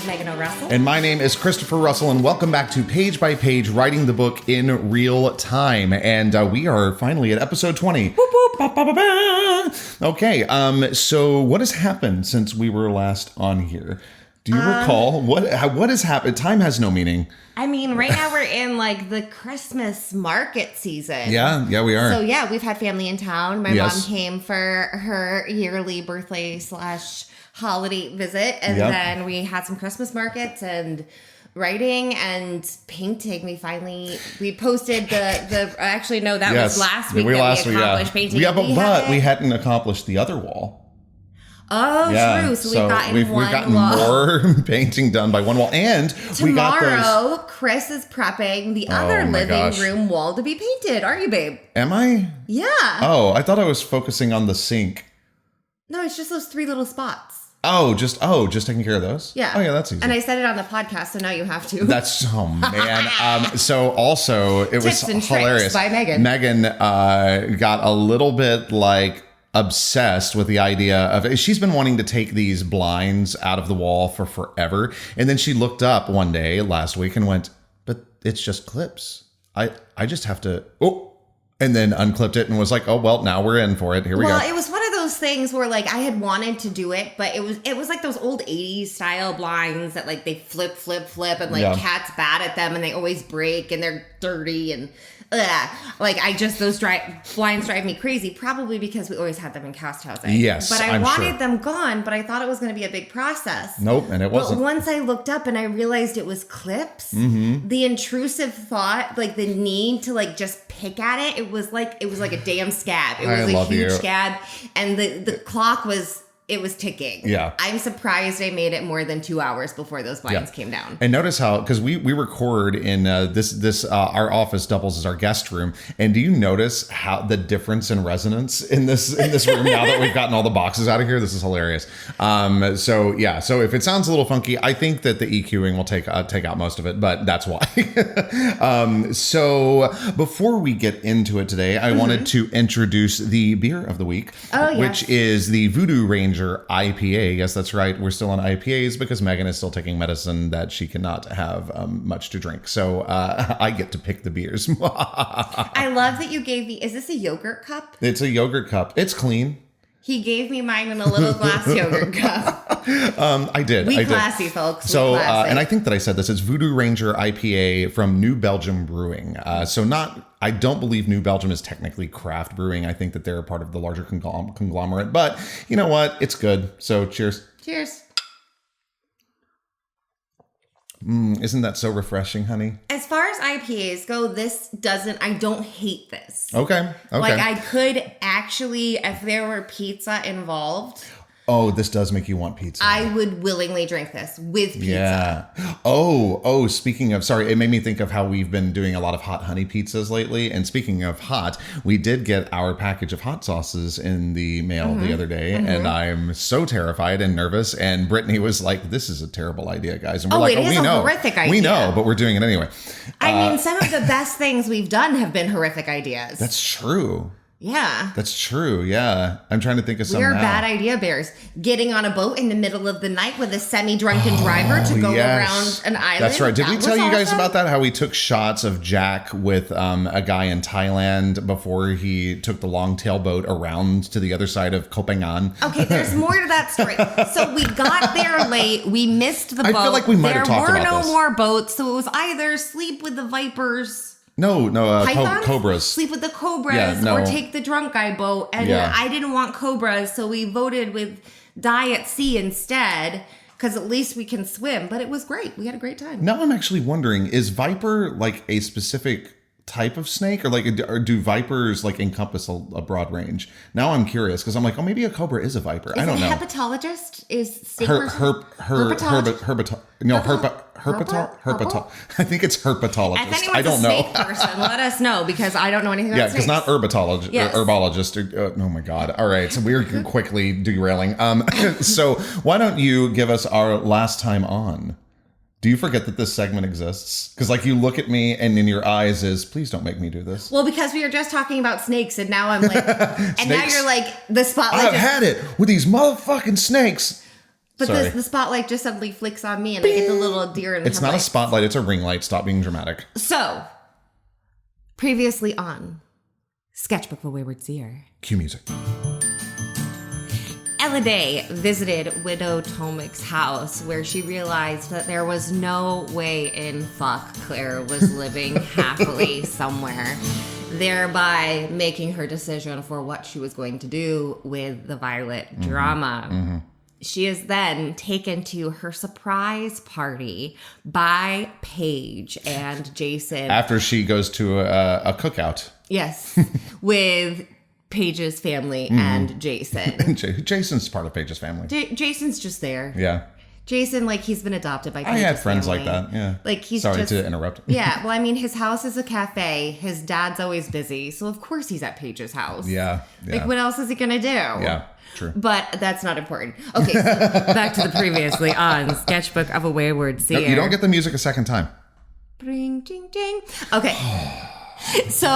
is Megan O'Russell. And my name is Christopher Russell, and welcome back to Page by Page, Writing the Book in Real Time. And we are finally at episode 20. Boop, boop, ba, ba, ba, ba. Okay, so what has happened since we were last on here? Do you recall? What has happened? Time has no meaning. I mean, right now we're in like the Christmas market season. Yeah, we are. So yeah, we've had family in town. My mom came for her yearly birthday / holiday visit. And then we had some Christmas markets and writing and painting. We posted the actually, no, that was last week we accomplished painting. Yeah, but we hadn't accomplished the other wall. Oh, true. So we've gotten more painting done by one wall. And tomorrow, Chris is prepping the other living room wall to be painted. Are you, babe? Am I? Yeah. Oh, I thought I was focusing on the sink. No, it's just those 3 little spots. Just taking care of those? Yeah. Oh, yeah, that's easy. And I said it on the podcast, so now you have to. Man. So also, it was hilarious. By Megan. Megan got a little bit obsessed with the idea of, she's been wanting to take these blinds out of the wall for forever. And then she looked up one day last week and went, but it's just clips. I just have to, and then unclipped it and was like, oh, well, now we're in for it. Here we go. Well, it was one of those things where I had wanted to do it, but it was like those old 80s style blinds that they flip and cats bat at them and they always break and they're dirty and those blinds drive me crazy, probably because we always had them in cast housing. Yes, but I wanted them gone, but I thought it was going to be a big process. Nope, and it wasn't. But once I looked up and I realized it was clips, the intrusive thought, the need to just pick at it, it was like a damn scab. It was a huge scab, and the clock was ticking. Yeah. I'm surprised I made it more than 2 hours before those blinds came down. And notice how, because we record in this our office doubles as our guest room. And do you notice how the difference in resonance in this room now that we've gotten all the boxes out of here? This is hilarious. So if it sounds a little funky, I think that the EQing will take out most of it, but that's why. So before we get into it today, I wanted to introduce the beer of the week, which is the Voodoo Ranger IPA. Yes, that's right. We're still on IPAs because Megan is still taking medicine that she cannot have much to drink. So I get to pick the beers. I love that you gave me, is this a yogurt cup? It's a yogurt cup. It's clean. He gave me mine in a little glass yogurt cup. I did. Classy, folks. So, and I think that I said this. It's Voodoo Ranger IPA from New Belgium Brewing. I don't believe New Belgium is technically craft brewing. I think that they're a part of the larger conglomerate. But you know what? It's good. So cheers. Cheers. Isn't that so refreshing, honey? As far as IPAs go, I don't hate this. Okay. I could actually, if there were pizza involved. Oh, this does make you want pizza. I would willingly drink this with pizza. Yeah. Oh, speaking of, sorry, it made me think of how we've been doing a lot of hot honey pizzas lately. And speaking of hot, we did get our package of hot sauces in the mail the other day. And I'm so terrified and nervous. And Brittany was like, this is a terrible idea, guys. And we're it is a horrific idea. We know, but we're doing it anyway. I mean, some of the best things we've done have been horrific ideas. That's true. Yeah. That's true. Yeah. I'm trying to think of some We're now. bad idea bears. Getting on a boat in the middle of the night with a semi-drunken driver to go around an island. That's right. Did we tell you guys about that? How we took shots of Jack with a guy in Thailand before he took the long tail boat around to the other side of Koh Phangan? Okay, there's more to that story. So we got there late. We missed the boat. I feel like we might have talked about this. There were no more boats. So it was either sleep with the vipers. No, cobras. Sleep with the cobras or take the drunk guy boat. And I didn't want cobras, so we voted with die at sea instead, because at least we can swim. But it was great. We had a great time. Now I'm actually wondering, is viper a specific type of snake, or do vipers encompass a broad range? Now I'm curious because I'm like, maybe a cobra is a viper. I don't know. Hepatologist is snake herpetologist. I think it's herpetologist. If anyone's I don't know. A snake person, let us know because I don't know anything about snakes. Yeah, because not herpetologist. Yes. Herbologist. Oh my God. All right, so we're quickly derailing. So why don't you give us our last time on? Do you forget that this segment exists? Because you look at me and in your eyes is, please don't make me do this. Well, because we were just talking about snakes and now I'm like, and now you're like, the spotlight. I've had it with these motherfucking snakes. But the spotlight just suddenly flicks on me and I get the little deer in the It's not a spotlight, it's a ring light. Stop being dramatic. So, previously on Sketchbook of a Wayward Seer. Cue music. Ella Day visited Widow Tomic's house where she realized that there was no way in fuck Clara was living happily somewhere, thereby making her decision for what she was going to do with the Violet drama. Mm-hmm. She is then taken to her surprise party by Paige and Jason. After she goes to a cookout. Yes, with Paige's family and Jason. Jason's part of Paige's family. Jason's just there. Yeah. Jason, like, he's been adopted by Paige's family. I had friends like that, yeah. Like, he's Sorry to interrupt. Yeah, well, I mean, his house is a cafe. His dad's always busy, so of course he's at Paige's house. Yeah. Like, what else is he gonna do? Yeah, true. But that's not important. Okay, so back to the previously on Sketchbook of a Wayward Seer. No, you don't get the music a second time. Ding, ding, ding. Okay. So,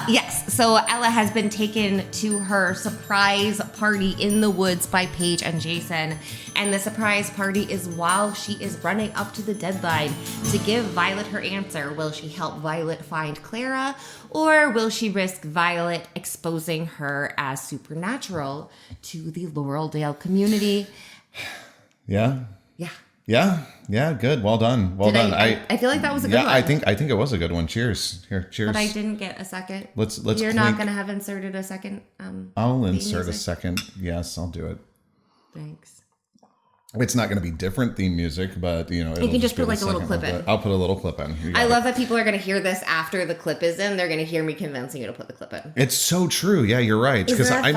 yes. So Ella has been taken to her surprise party in the woods by Paige and Jason. And the surprise party is while she is running up to the deadline to give Violet her answer. Will she help Violet find Clara? Or will she risk Violet exposing her as supernatural to the Laurelville community? Yeah. Yeah. Yeah, good. Well done. Well done. I feel like that was a good one. I think it was a good one. Cheers. Here, cheers. But I didn't get a second. Let's You're not going to have inserted a second. I'll insert a second. Yes, I'll do it. Thanks. It's not going to be different theme music, but you can just put like a little clip in. I'll put a little clip in. I love that people are going to hear this after the clip is in. They're going to hear me convincing you to put the clip in. It's so true. Yeah, you're right. Because I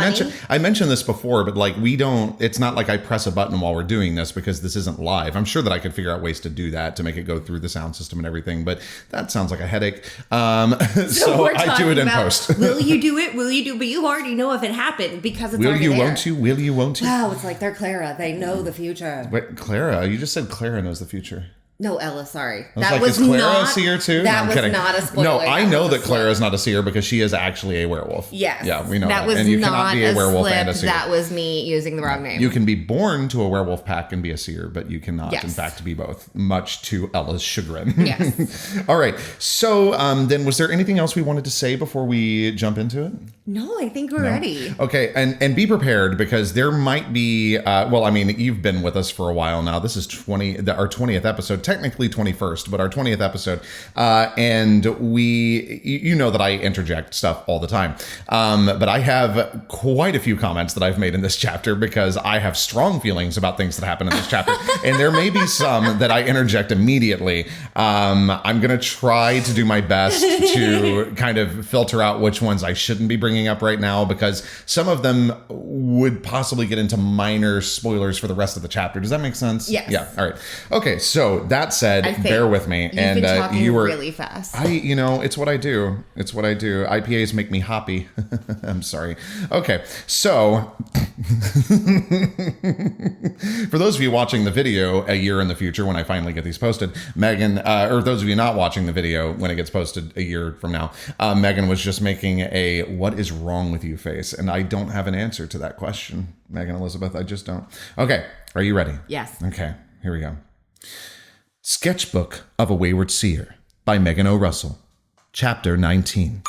mentioned this before, but like it's not like I press a button while we're doing this because this isn't live. I'm sure that I could figure out ways to do that to make it go through the sound system and everything, but that sounds like a headache. So I do it in post. Will you do it? Will you do? But you already know if it happened because it's already there. Won't you? Will you? Won't you? Wow, it's like they're Clara. They know the future. Wait, Clara. You just said Clara knows the future. No, Ella, sorry. Is Clara a seer too? That was not a spoiler. No, I know that Clara is not a seer because she is actually a werewolf. Yes. Yeah, we know that. Was and you not cannot be a werewolf and a seer. That was me using the wrong name. You can be born to a werewolf pack and be a seer, but you cannot, in fact, be both, much to Ella's chagrin. Yes. All right. So then was there anything else we wanted to say before we jump into it? No, I think we're ready. Okay, and be prepared because there might be, you've been with us for a while now. This is our 20th episode, technically 21st. But our 20th episode, and you know that I interject stuff all the time, but I have quite a few comments that I've made in this chapter because I have strong feelings about things that happen in this chapter, and there may be some that I interject immediately. I'm going to try to do my best to kind of filter out which ones I shouldn't be bringing up right now because some of them would possibly get into minor spoilers for the rest of the chapter. Does that make sense? Yes. Yeah. All right. Okay. So that said, bear with me. You've been talking you were really fast. It's what I do. IPAs make me hoppy. I'm sorry. Okay. So for those of you watching the video a year in the future, when I finally get these posted, Megan, or those of you not watching the video when it gets posted a year from now, Megan was just making a "what is wrong with you" face. And I don't have an answer to that question, Megan Elizabeth. I just don't. Okay. Are you ready? Yes. Okay. Here we go. Sketchbook of a Wayward Seer by Megan O. Russell. Chapter 19.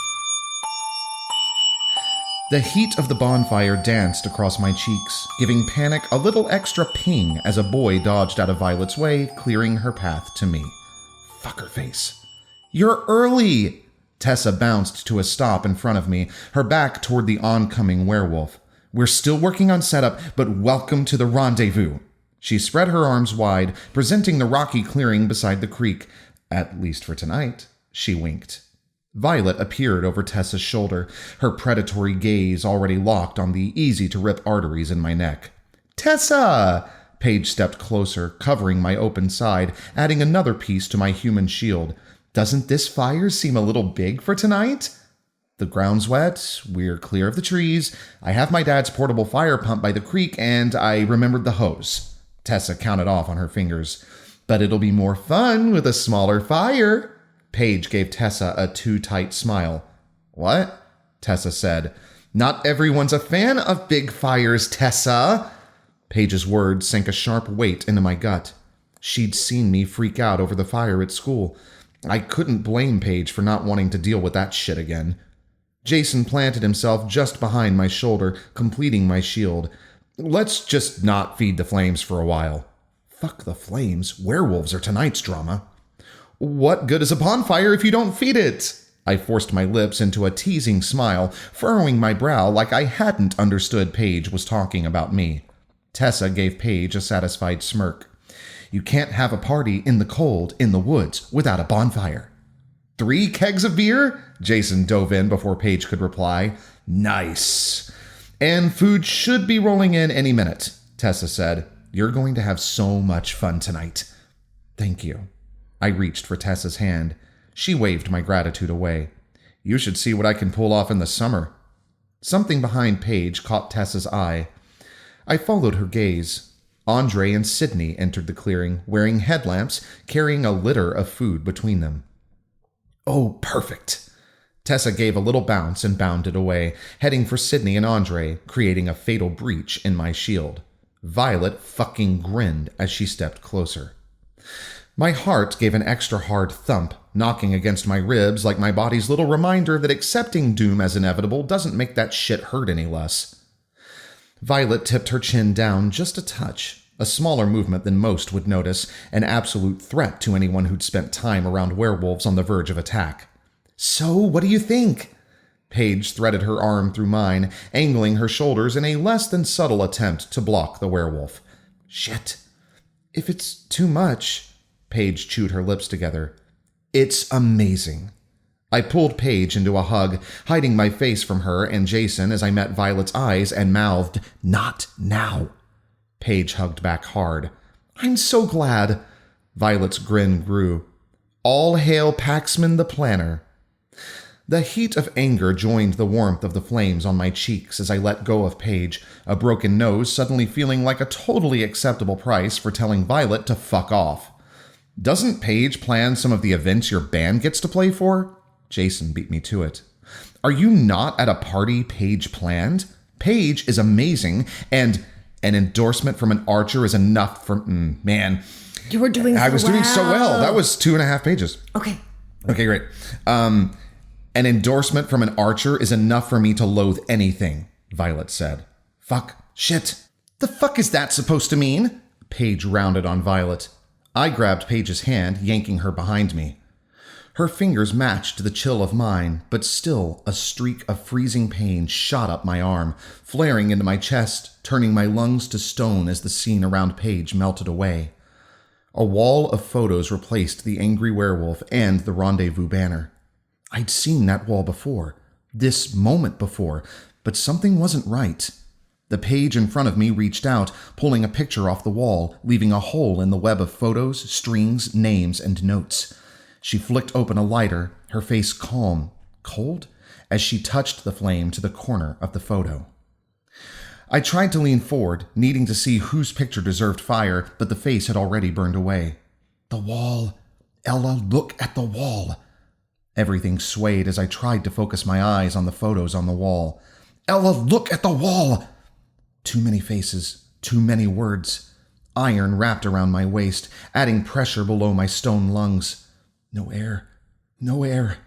The heat of the bonfire danced across my cheeks, giving Panic a little extra ping as a boy dodged out of Violet's way, clearing her path to me. Fucker face. You're early! Tessa bounced to a stop in front of me, her back toward the oncoming werewolf. We're still working on setup, but welcome to the rendezvous. She spread her arms wide, presenting the rocky clearing beside the creek. At least for tonight, she winked. Violet appeared over Tessa's shoulder, her predatory gaze already locked on the easy-to-rip arteries in my neck. Tessa! Paige stepped closer, covering my open side, adding another piece to my human shield. Doesn't this fire seem a little big for tonight? The ground's wet, we're clear of the trees, I have my dad's portable fire pump by the creek, and I remembered the hose. Tessa counted off on her fingers. But it'll be more fun with a smaller fire. Paige gave Tessa a too tight smile. What? Tessa said. Not everyone's a fan of big fires, Tessa. Paige's words sank a sharp weight into my gut. She'd seen me freak out over the fire at school. I couldn't blame Paige for not wanting to deal with that shit again. Jason planted himself just behind my shoulder, completing my shield. Let's just not feed the flames for a while. Fuck the flames. Werewolves are tonight's drama. What good is a bonfire if you don't feed it? I forced my lips into a teasing smile, furrowing my brow like I hadn't understood Paige was talking about me. Tessa gave Paige a satisfied smirk. You can't have a party in the cold, in the woods, without a bonfire. 3 kegs of beer? Jason dove in before Paige could reply. Nice. And food should be rolling in any minute, Tessa said. You're going to have so much fun tonight. Thank you. I reached for Tessa's hand. She waved my gratitude away. You should see what I can pull off in the summer. Something behind Paige caught Tessa's eye. I followed her gaze. Andre and Sydney entered the clearing, wearing headlamps, carrying a litter of food between them. Oh, perfect. Tessa gave a little bounce and bounded away, heading for Sydney and Andre, creating a fatal breach in my shield. Violet fucking grinned as she stepped closer. My heart gave an extra hard thump, knocking against my ribs like my body's little reminder that accepting doom as inevitable doesn't make that shit hurt any less. Violet tipped her chin down just a touch, a smaller movement than most would notice, an absolute threat to anyone who'd spent time around werewolves on the verge of attack. So, what do you think? Paige threaded her arm through mine, angling her shoulders in a less than subtle attempt to block the werewolf. Shit. If it's too much... Paige chewed her lips together. It's amazing. I pulled Paige into a hug, hiding my face from her and Jason as I met Violet's eyes and mouthed, Not now. Paige hugged back hard. I'm so glad. Violet's grin grew. All hail Paxman the Planner. The heat of anger joined the warmth of the flames on my cheeks as I let go of Paige, a broken nose suddenly feeling like a totally acceptable price for telling Violet to fuck off. Doesn't Paige plan some of the events your band gets to play for? Jason beat me to it. Are you not at a party Paige planned? Paige is amazing, and an endorsement from an archer is enough for... man. You were doing so well. I was doing so well. That was 2.5 pages. Okay, great. An endorsement from an archer is enough for me to loathe anything, Violet said. Fuck. Shit. The fuck is that supposed to mean? Paige rounded on Violet. I grabbed Paige's hand, yanking her behind me. Her fingers matched the chill of mine, but still a streak of freezing pain shot up my arm, flaring into my chest, turning my lungs to stone as the scene around Paige melted away. A wall of photos replaced the angry werewolf and the Rendezvous banner. I'd seen that wall before, this moment before, but something wasn't right. The page in front of me reached out, pulling a picture off the wall, leaving a hole in the web of photos, strings, names, and notes. She flicked open a lighter, her face calm, cold, as she touched the flame to the corner of the photo. I tried to lean forward, needing to see whose picture deserved fire, but the face had already burned away. The wall. Ella, look at the wall. Everything swayed as I tried to focus my eyes on the photos on the wall. Ella, look at the wall! Too many faces, too many words. Iron wrapped around my waist, adding pressure below my stone lungs. No air. No air.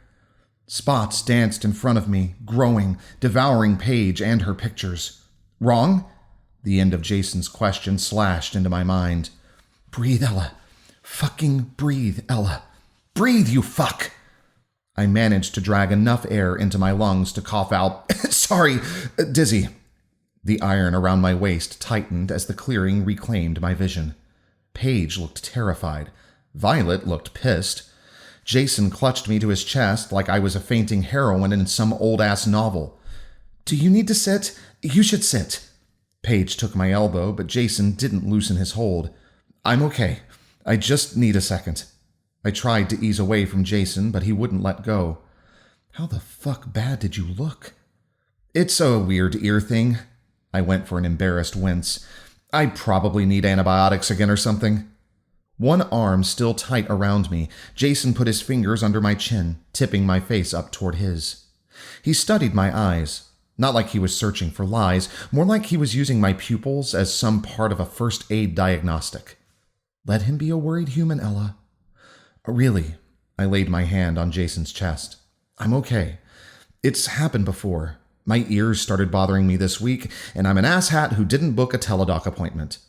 Spots danced in front of me, growing, devouring Paige and her pictures. Wrong? The end of Jason's question slashed into my mind. Breathe, Ella. Fucking breathe, Ella. Breathe, you fuck! I managed to drag enough air into my lungs to cough out, sorry, dizzy. The iron around my waist tightened as the clearing reclaimed my vision. Paige looked terrified. Violet looked pissed. Jason clutched me to his chest like I was a fainting heroine in some old-ass novel. Do you need to sit? You should sit. Paige took my elbow, but Jason didn't loosen his hold. I'm okay. I just need a second. I tried to ease away from Jason, but he wouldn't let go. How the fuck bad did you look? It's a weird ear thing. I went for an embarrassed wince. I probably need antibiotics again or something. One arm still tight around me, Jason put his fingers under my chin, tipping my face up toward his. He studied my eyes. Not like he was searching for lies, more like he was using my pupils as some part of a first aid diagnostic. Let him be a worried human, Ella. Really, I laid my hand on Jason's chest. I'm okay. It's happened before. My ears started bothering me this week, and I'm an asshat who didn't book a teledoc appointment.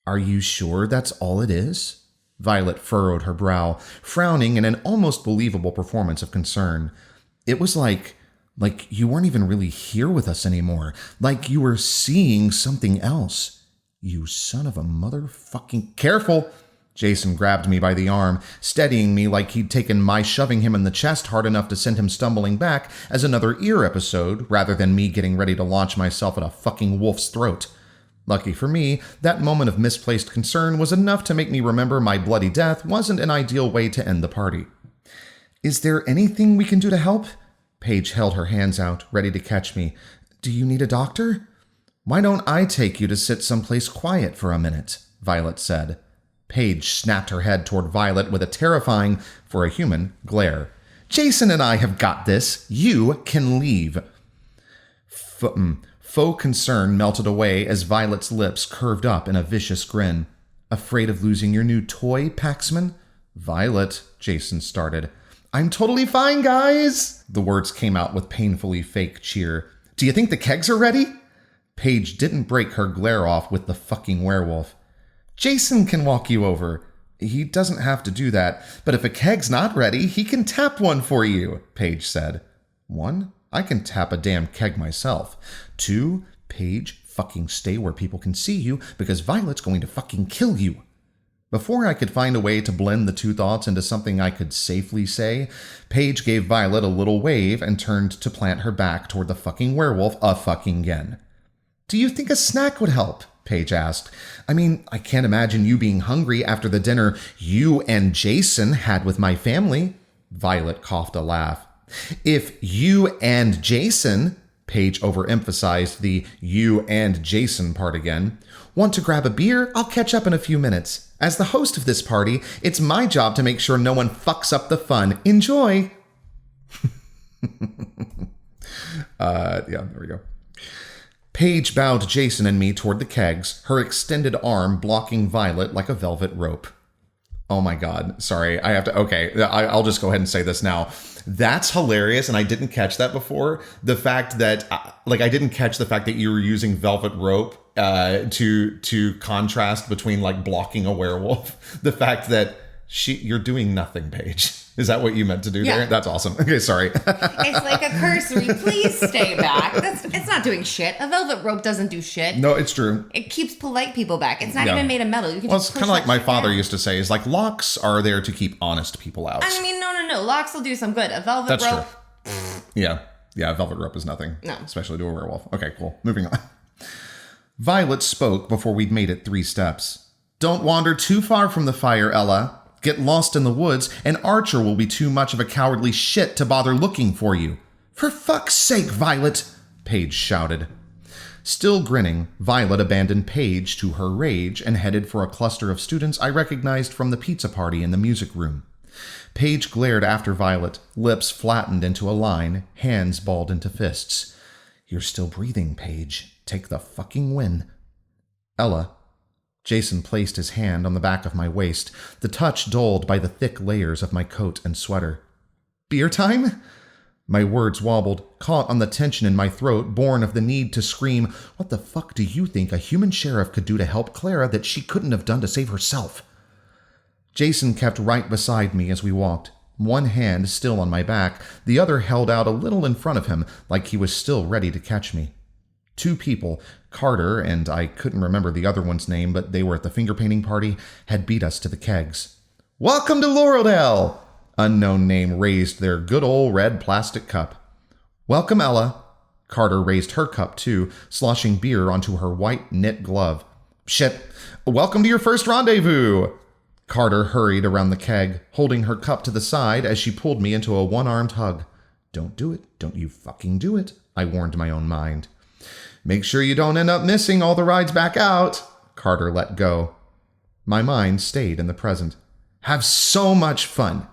Are you sure that's all it is? Violet furrowed her brow, frowning in an almost believable performance of concern. It was like you weren't even really here with us anymore. Like you were seeing something else. You son of a motherfucking... Careful! Jason grabbed me by the arm, steadying me like he'd taken my shoving him in the chest hard enough to send him stumbling back as another ear episode, rather than me getting ready to launch myself at a fucking wolf's throat. Lucky for me, that moment of misplaced concern was enough to make me remember my bloody death wasn't an ideal way to end the party. Is there anything we can do to help? Paige held her hands out, ready to catch me. Do you need a doctor? Why don't I take you to sit someplace quiet for a minute? Violet said. Paige snapped her head toward Violet with a terrifying, for a human, glare. Jason and I have got this. You can leave. Faux concern melted away as Violet's lips curved up in a vicious grin. Afraid of losing your new toy, Paxman? Violet, Jason started. I'm totally fine, guys! The words came out with painfully fake cheer. Do you think the kegs are ready? Paige didn't break her glare off with the fucking werewolf. Jason can walk you over. He doesn't have to do that, but if a keg's not ready, he can tap one for you, Paige said. 1, I can tap a damn keg myself. 2, Paige, fucking stay where people can see you, because Violet's going to fucking kill you. Before I could find a way to blend the two thoughts into something I could safely say, Paige gave Violet a little wave and turned to plant her back toward the fucking werewolf again. Do you think a snack would help? Paige asked. I mean, I can't imagine you being hungry after the dinner you and Jason had with my family. Violet coughed a laugh. If you and Jason, Paige overemphasized the you and Jason part again, want to grab a beer, I'll catch up in a few minutes. As the host of this party, it's my job to make sure no one fucks up the fun. Enjoy! There we go. Paige bowed Jason and me toward the kegs, her extended arm blocking Violet like a velvet rope. Oh my God. Sorry. I'll just go ahead and say this now. That's hilarious. And I didn't catch that before. The fact that, I didn't catch the fact that you were using velvet rope to contrast between blocking a werewolf. The fact that you're doing nothing, Paige. Is that what you meant to do there? That's awesome. Okay, sorry. It's like a cursory. Please stay back. It's not doing shit. A velvet rope doesn't do shit. No, it's true. It keeps polite people back. It's not even made of metal. You can it's kind of like my father used to say, is locks are there to keep honest people out. I mean, no. Locks will do some good. A velvet rope. True. Yeah, a velvet rope is nothing. No. Especially to a werewolf. Okay, cool. Moving on. Violet spoke before we'd made it 3 steps. Don't wander too far from the fire, Ella. Get lost in the woods, and Archer will be too much of a cowardly shit to bother looking for you. For fuck's sake, Violet, Paige shouted. Still grinning, Violet abandoned Paige to her rage and headed for a cluster of students I recognized from the pizza party in the music room. Paige glared after Violet, lips flattened into a line, hands balled into fists. You're still breathing, Paige. Take the fucking win. Ella. Jason placed his hand on the back of my waist, the touch dulled by the thick layers of my coat and sweater. Beer time? My words wobbled, caught on the tension in my throat, born of the need to scream, what the fuck do you think a human sheriff could do to help Clara that she couldn't have done to save herself? Jason kept right beside me as we walked, one hand still on my back, the other held out a little in front of him, like he was still ready to catch me. 2 people, Carter, and I couldn't remember the other one's name, but they were at the finger painting party, had beat us to the kegs. Welcome to Laureldale! Unknown name raised their good old red plastic cup. Welcome, Ella. Carter raised her cup too, sloshing beer onto her white knit glove. Shit. Welcome to your first rendezvous. Carter hurried around the keg, holding her cup to the side as she pulled me into a one-armed hug. Don't do it. Don't you fucking do it, I warned my own mind. Make sure you don't end up missing all the rides back out. Carter let go. My mind stayed in the present. Have so much fun.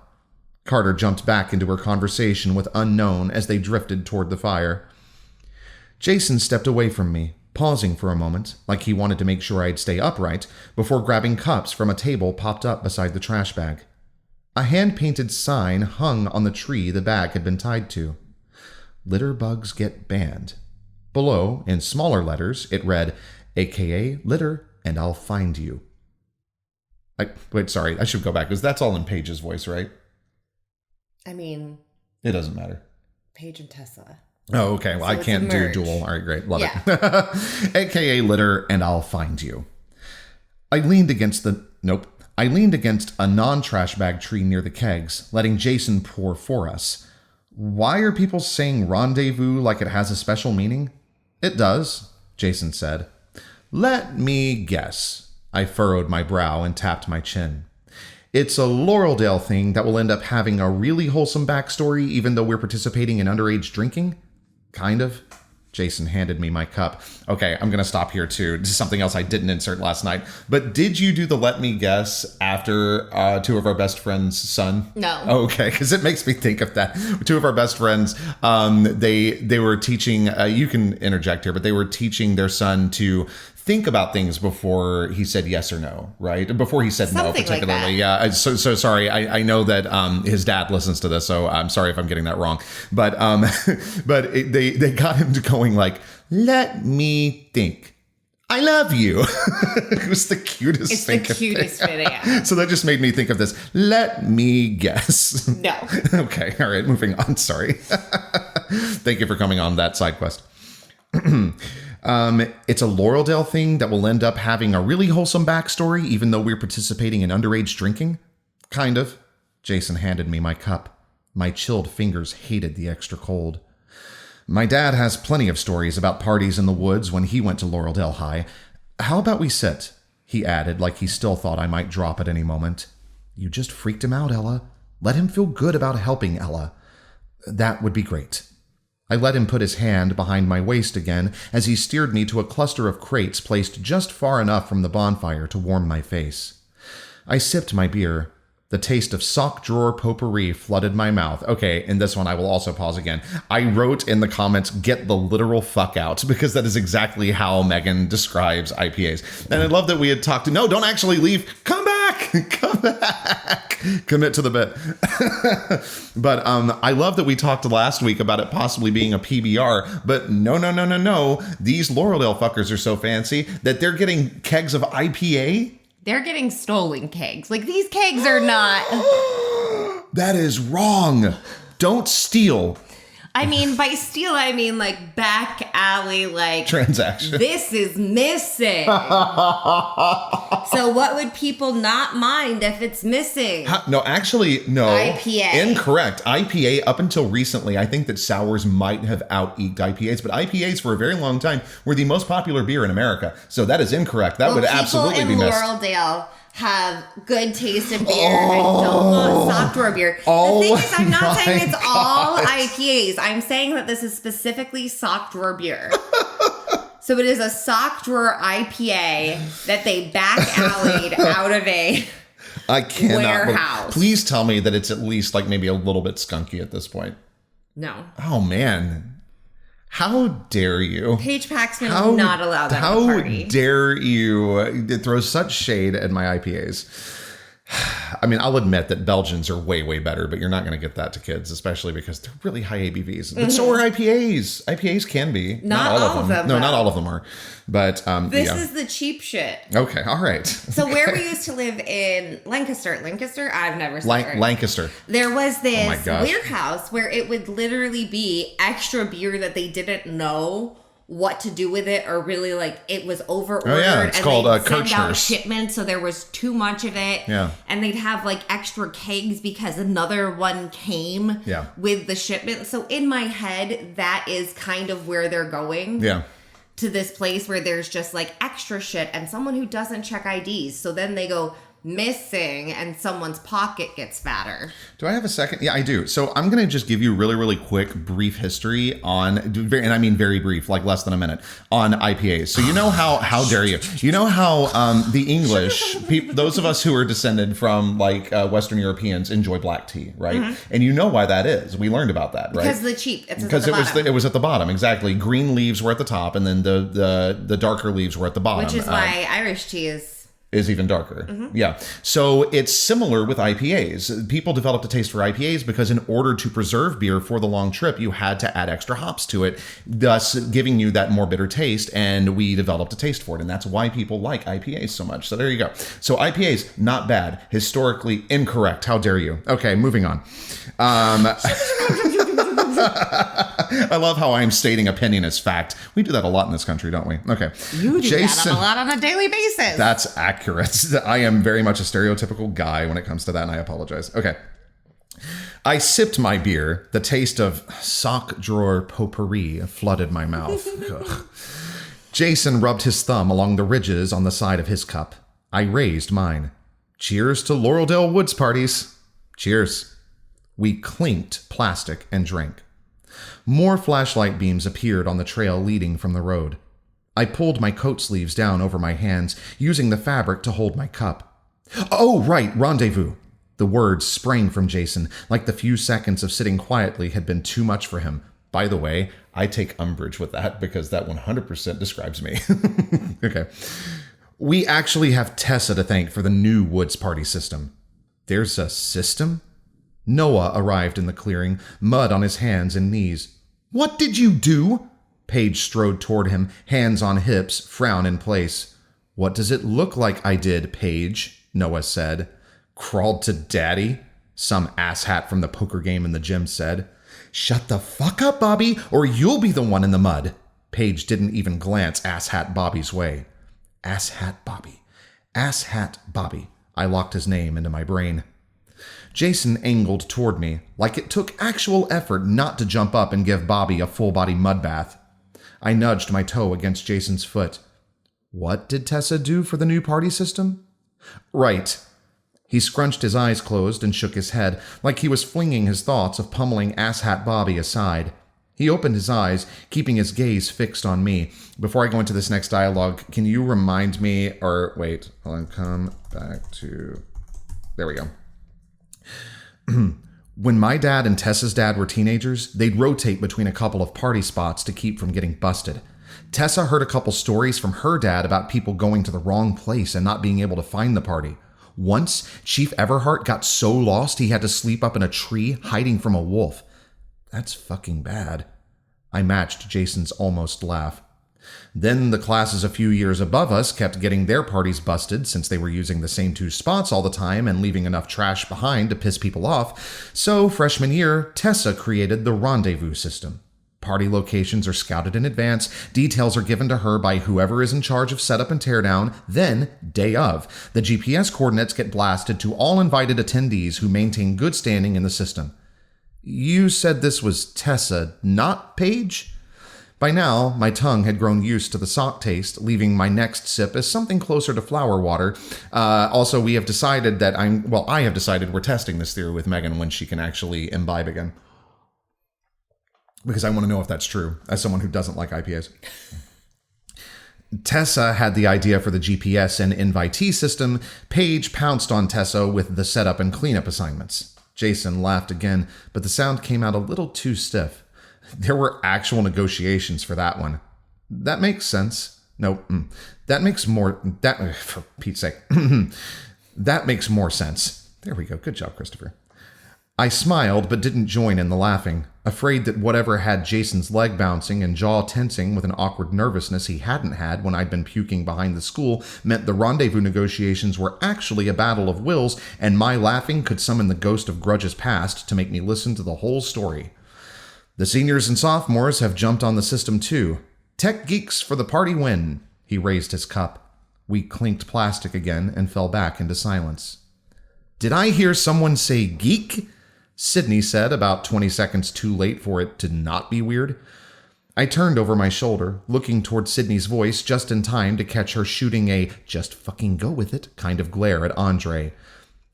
Carter jumped back into her conversation with Unknown as they drifted toward the fire. Jason stepped away from me, pausing for a moment, like he wanted to make sure I'd stay upright, before grabbing cups from a table popped up beside the trash bag. A hand-painted sign hung on the tree the bag had been tied to. Litter bugs get banned. Below, in smaller letters, it read, AKA litter and I'll find you. Wait, sorry, I should go back, because that's all in Paige's voice, right? I mean... It doesn't matter. Paige and Tessa. Oh, okay. Well, so I can't do dual. All right, great. Love it. AKA litter and I'll find you. I leaned against a non-trash bag tree near the kegs, letting Jason pour for us. Why are people saying rendezvous like it has a special meaning? It does, Jason said. Let me guess. I furrowed my brow and tapped my chin. It's a Laureldale thing that will end up having a really wholesome backstory even though we're participating in underage drinking? Kind of. Jason handed me my cup. Okay, I'm going to stop here too. This is something else I didn't insert last night. But did you do the let me guess after two of our best friends' son? No. Okay, because it makes me think of that. Two of our best friends, they were teaching, you can interject here, but they were teaching their son to think about things before he said yes or no, right? Before he said Something no, particularly. Like that. Yeah. So sorry. I know that his dad listens to this, so I'm sorry if I'm getting that wrong. But they got him to going like, "Let me think. I love you." It was the cutest thing. It's the cutest video. So that just made me think of this. Let me guess. No. Okay. All right. Moving on. Sorry. Thank you for coming on that side quest. It's a Laureldale thing that will end up having a really wholesome backstory, even though we're participating in underage drinking? Kind of. Jason handed me my cup. My chilled fingers hated the extra cold. My dad has plenty of stories about parties in the woods when he went to Laureldale High. How about we sit? He added, like he still thought I might drop at any moment. You just freaked him out, Ella. Let him feel good about helping Ella. That would be great. I let him put his hand behind my waist again as he steered me to a cluster of crates placed just far enough from the bonfire to warm my face. I sipped my beer. The taste of sock drawer potpourri flooded my mouth. Okay, in this one I will also pause again. I wrote in the comments, get the literal fuck out, because that is exactly how Megan describes IPAs. And I love that we had talked to, no, don't actually leave. Come back. Come back. Commit to the bit. But I love that we talked last week about it possibly being a PBR, but no. These Laureldale fuckers are so fancy that they're getting kegs of IPA. They're getting stolen kegs. Like, these kegs are not... That is wrong. Don't steal. I mean, by steal, I mean, like, back alley, like... transaction. This is missing. So what would people not mind if it's missing? No, actually, no. IPA. Incorrect. IPA, up until recently, I think that sours might have out-eked IPAs, but IPAs for a very long time were the most popular beer in America. So that is incorrect. That would absolutely be missed. People in Laureldale have good taste in beer and don't want sock drawer beer. The thing is, I'm not saying it's all IPAs. I'm saying that this is specifically sock drawer beer. So it is a sock drawer IPA that they back alleyed out of a warehouse. Please tell me that it's at least like maybe a little bit skunky at this point. No. Oh, man. How dare you? Paige Paxman is not allowed at a party. How dare you throw such shade at my IPAs? I mean, I'll admit that Belgians are way, way better, but you're not going to get that to kids, especially because they're really high ABVs. But so are IPAs. IPAs can be. Not all of them. No, not all of them are. But this is the cheap shit. Okay, all right. So where we used to live in Lancaster, I've never seen Lancaster. There was this warehouse where it would literally be extra beer that they didn't know what to do with it, or really like it was over ordered. Oh yeah, it's called Kirchner's shipment, so there was too much of it. Yeah, and they'd have like extra kegs because another one came. Yeah. With the shipment. So in my head, that is kind of where they're going. Yeah. To this place where there's just like extra shit and someone who doesn't check IDs. So then they go, missing and someone's pocket gets fatter. Do I have a second? Yeah, I do. So I'm going to just give you really, really quick, brief history on, and I mean very brief, like less than a minute, on IPAs. So you know how dare you? You know how the English, those of us who are descended from like Western Europeans enjoy black tea, right? Mm-hmm. And you know why that is. We learned about that, right? Because the cheap. Because it was at the bottom, exactly. Green leaves were at the top, and then the darker leaves were at the bottom. Which is why Irish tea is even darker. Mm-hmm. Yeah. So it's similar with IPAs. People developed a taste for IPAs because in order to preserve beer for the long trip, you had to add extra hops to it, thus giving you that more bitter taste. And we developed a taste for it. And that's why people like IPAs so much. So there you go. So IPAs, not bad. Historically incorrect. How dare you? Okay, moving on. I love how I'm stating opinion as fact. We do that a lot in this country, don't we? Okay. You do that a lot on a daily basis. That's accurate. I am very much a stereotypical guy when it comes to that, and I apologize. Okay. I sipped my beer. The taste of sock drawer potpourri flooded my mouth. Jason rubbed his thumb along the ridges on the side of his cup. I raised mine. Cheers to Laureldale Woods parties. Cheers. We clinked plastic and drank. More flashlight beams appeared on the trail leading from the road. I pulled my coat sleeves down over my hands, using the fabric to hold my cup. Oh, right, rendezvous. The words sprang from Jason, like the few seconds of sitting quietly had been too much for him. By the way, I take umbrage with that because that 100% describes me. Okay. We actually have Tessa to thank for the new Woods party system. There's a system? Noah arrived in the clearing, mud on his hands and knees. What did you do? Paige strode toward him, hands on hips, frown in place. What does it look like I did, Paige? Noah said. Crawled to daddy? Some asshat from the poker game in the gym said. Shut the fuck up, Bobby, or you'll be the one in the mud. Paige didn't even glance asshat Bobby's way. Asshat Bobby. Asshat Bobby. I locked his name into my brain. Jason angled toward me, like it took actual effort not to jump up and give Bobby a full-body mud bath. I nudged my toe against Jason's foot. What did Tessa do for the new party system? Right. He scrunched his eyes closed and shook his head, like he was flinging his thoughts of pummeling asshat Bobby aside. He opened his eyes, keeping his gaze fixed on me. Before I go into this next dialogue, can you remind me, or wait, I'll come back to... There we go. When my dad and Tessa's dad were teenagers, they'd rotate between a couple of party spots to keep from getting busted. Tessa heard a couple stories from her dad about people going to the wrong place and not being able to find the party. Once, Chief Everhart got so lost he had to sleep up in a tree hiding from a wolf. That's fucking bad. I matched Jason's almost laugh. Then the classes a few years above us kept getting their parties busted since they were using the same two spots all the time and leaving enough trash behind to piss people off. So freshman year, Tessa created the Rendezvous system. Party locations are scouted in advance, details are given to her by whoever is in charge of setup and teardown, then, day of, the GPS coordinates get blasted to all invited attendees who maintain good standing in the system. You said this was Tessa, not Paige? By now, my tongue had grown used to the sock taste, leaving my next sip as something closer to flower water. Also, we have decided that I have decided we're testing this theory with Megan when she can actually imbibe again. Because I want to know if that's true, as someone who doesn't like IPAs. Tessa had the idea for the GPS and invitee system. Paige pounced on Tessa with the setup and cleanup assignments. Jason laughed again, but the sound came out a little too stiff. There were actual negotiations for that one. That makes sense. That makes more... for Pete's sake. That makes more sense. There we go. Good job, Christopher. I smiled, but didn't join in the laughing, afraid that whatever had Jason's leg bouncing and jaw tensing with an awkward nervousness he hadn't had when I'd been puking behind the school meant the rendezvous negotiations were actually a battle of wills, and my laughing could summon the ghost of grudges past to make me listen to the whole story. The seniors and sophomores have jumped on the system too. Tech geeks for the party win. He raised his cup. We clinked plastic again and fell back into silence. Did I hear someone say geek? Sydney said, about 20 seconds too late for it to not be weird. I turned over my shoulder, looking toward Sydney's voice just in time to catch her shooting a just fucking go with it kind of glare at Andre.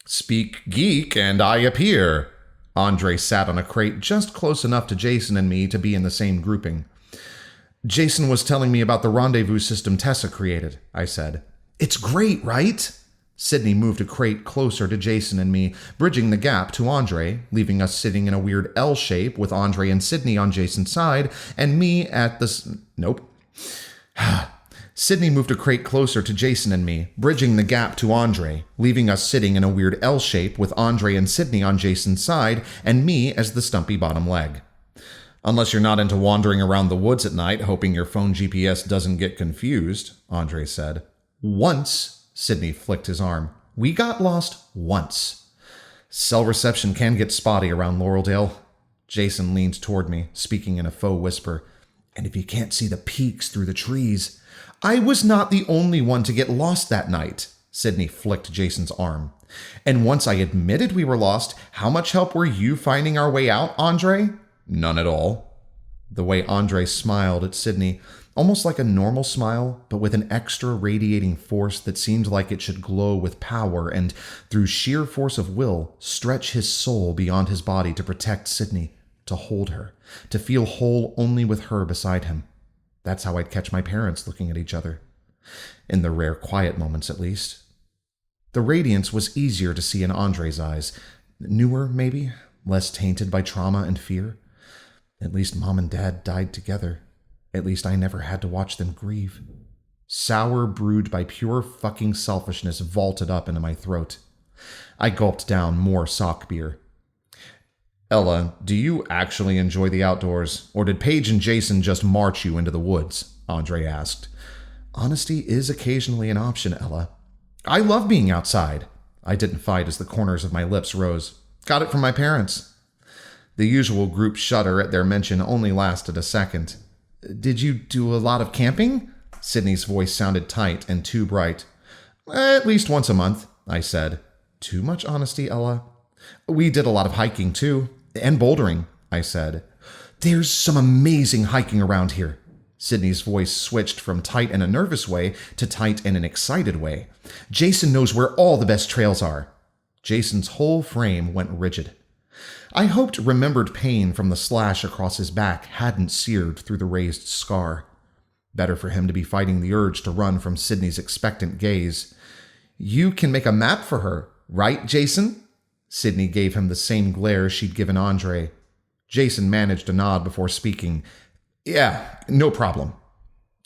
Speak geek and I appear. Andre sat on a crate just close enough to Jason and me to be in the same grouping. Jason was telling me about the rendezvous system Tessa created, I said. It's great, right? Sydney moved a crate closer to Jason and me, bridging the gap to Andre, leaving us sitting in a weird L shape with Andre and Sydney on Jason's side, and me at the... Nope. Sydney moved a crate closer to Jason and me, bridging the gap to Andre, leaving us sitting in a weird L shape with Andre and Sydney on Jason's side, and me as the stumpy bottom leg. Unless you're not into wandering around the woods at night, hoping your phone GPS doesn't get confused, Andre said. Once... Sydney flicked his arm. We got lost once. Cell reception can get spotty around Laureldale. Jason leaned toward me, speaking in a faux whisper. And if you can't see the peaks through the trees... I was not the only one to get lost that night. Sydney flicked Jason's arm. And once I admitted we were lost, how much help were you finding our way out, Andre? None at all. The way Andre smiled at Sydney, almost like a normal smile, but with an extra radiating force that seemed like it should glow with power and, through sheer force of will, stretch his soul beyond his body to protect Sydney, to hold her, to feel whole only with her beside him. That's how I'd catch my parents looking at each other. In the rare quiet moments, at least. The radiance was easier to see in Andre's eyes. Newer, maybe, less tainted by trauma and fear. At least Mom and Dad died together. At least I never had to watch them grieve. Sour, brewed by pure fucking selfishness, vaulted up into my throat. I gulped down more sock beer. Ella, do you actually enjoy the outdoors, or did Paige and Jason just march you into the woods? Andre asked. Honesty is occasionally an option, Ella. I love being outside. I didn't fight as the corners of my lips rose. Got it from my parents. The usual group shudder at their mention only lasted a second. Did you do a lot of camping? Sydney's voice sounded tight and too bright. At least once a month, I said. Too much honesty, Ella. We did a lot of hiking, too. And bouldering, I said. There's some amazing hiking around here. Sydney's voice switched from tight in a nervous way to tight in an excited way. Jason knows where all the best trails are. Jason's whole frame went rigid. I hoped remembered pain from the slash across his back hadn't seared through the raised scar. Better for him to be fighting the urge to run from Sydney's expectant gaze. You can make a map for her, right, Jason? Sydney gave him the same glare she'd given Andre. Jason managed to nod before speaking. Yeah, no problem.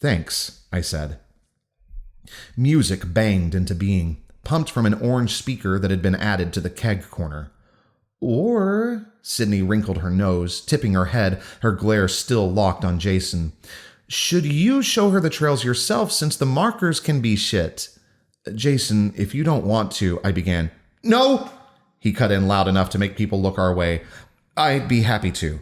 Thanks, I said. Music banged into being, pumped from an orange speaker that had been added to the keg corner. Or, Sydney wrinkled her nose, tipping her head, her glare still locked on Jason. Should you show her the trails yourself since the markers can be shit? Jason, if you don't want to, I began. No! He cut in loud enough to make people look our way. I'd be happy to.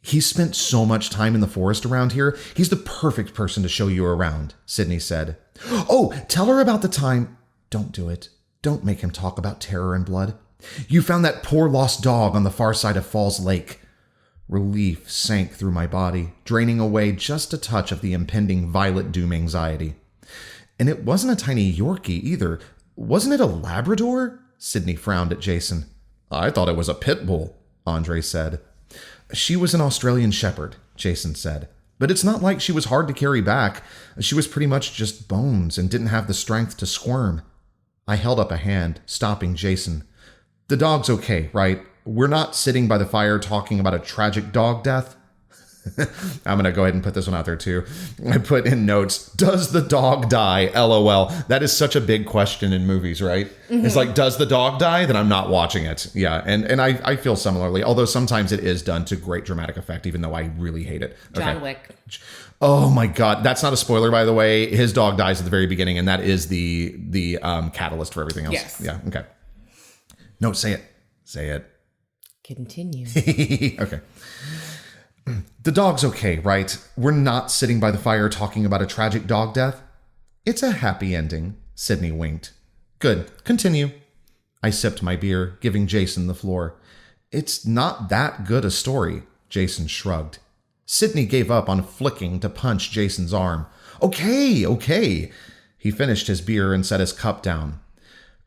He's spent so much time in the forest around here. He's the perfect person to show you around, Sydney said. Oh, tell her about the time. Don't do it. Don't make him talk about terror and blood. You found that poor lost dog on the far side of Falls Lake. Relief sank through my body, draining away just a touch of the impending Violet Doom anxiety. And it wasn't a tiny Yorkie either. Wasn't it a Labrador? Sydney frowned at Jason. I thought it was a pit bull, Andre said. She was an Australian shepherd, Jason said. But it's not like she was hard to carry back. She was pretty much just bones and didn't have the strength to squirm. I held up a hand, stopping Jason. The dog's okay, right? We're not sitting by the fire talking about a tragic dog death. I'm going to go ahead and put this one out there too. I put in notes, does the dog die? LOL. That is such a big question in movies, right? Mm-hmm. It's like, does the dog die? Then I'm not watching it. Yeah. And I feel similarly, although sometimes it is done to great dramatic effect, even though I really hate it. Okay. John Wick. Oh my God. That's not a spoiler, by the way. His dog dies at the very beginning, and that is the catalyst for everything else. Yes. Yeah. Okay. No, say it. Say it. Continue. Okay. The dog's okay, right? We're not sitting by the fire talking about a tragic dog death. It's a happy ending, Sydney winked. Good. Continue. I sipped my beer, giving Jason the floor. It's not that good a story, Jason shrugged. Sydney gave up on flicking to punch Jason's arm. Okay. He finished his beer and set his cup down.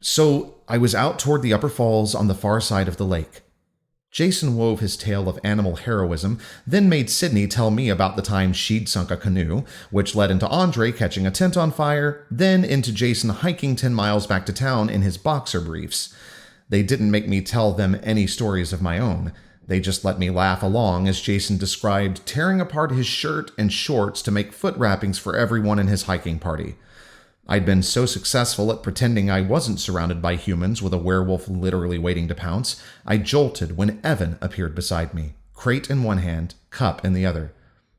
So I was out toward the upper falls on the far side of the lake. Jason wove his tale of animal heroism, then made Sydney tell me about the time she'd sunk a canoe, which led into Andre catching a tent on fire, then into Jason hiking 10 miles back to town in his boxer briefs. They didn't make me tell them any stories of my own. They just let me laugh along as Jason described tearing apart his shirt and shorts to make foot wrappings for everyone in his hiking party. I'd been so successful at pretending I wasn't surrounded by humans with a werewolf literally waiting to pounce, I jolted when Evan appeared beside me, crate in one hand, cup in the other.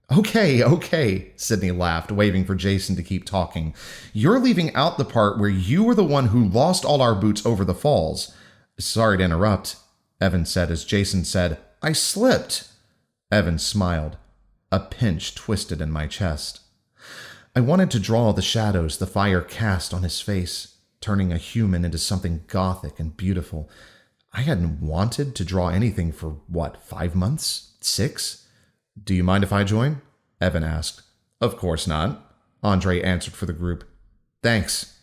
Okay, Sydney laughed, waving for Jason to keep talking. You're leaving out the part where you were the one who lost all our boots over the falls. Sorry to interrupt, Evan said as Jason said, I slipped. Evan smiled. A pinch twisted in my chest. I wanted to draw the shadows the fire cast on his face, turning a human into something gothic and beautiful. I hadn't wanted to draw anything for, 5 months? 6? Do you mind if I join? Evan asked. Of course not, Andre answered for the group. Thanks.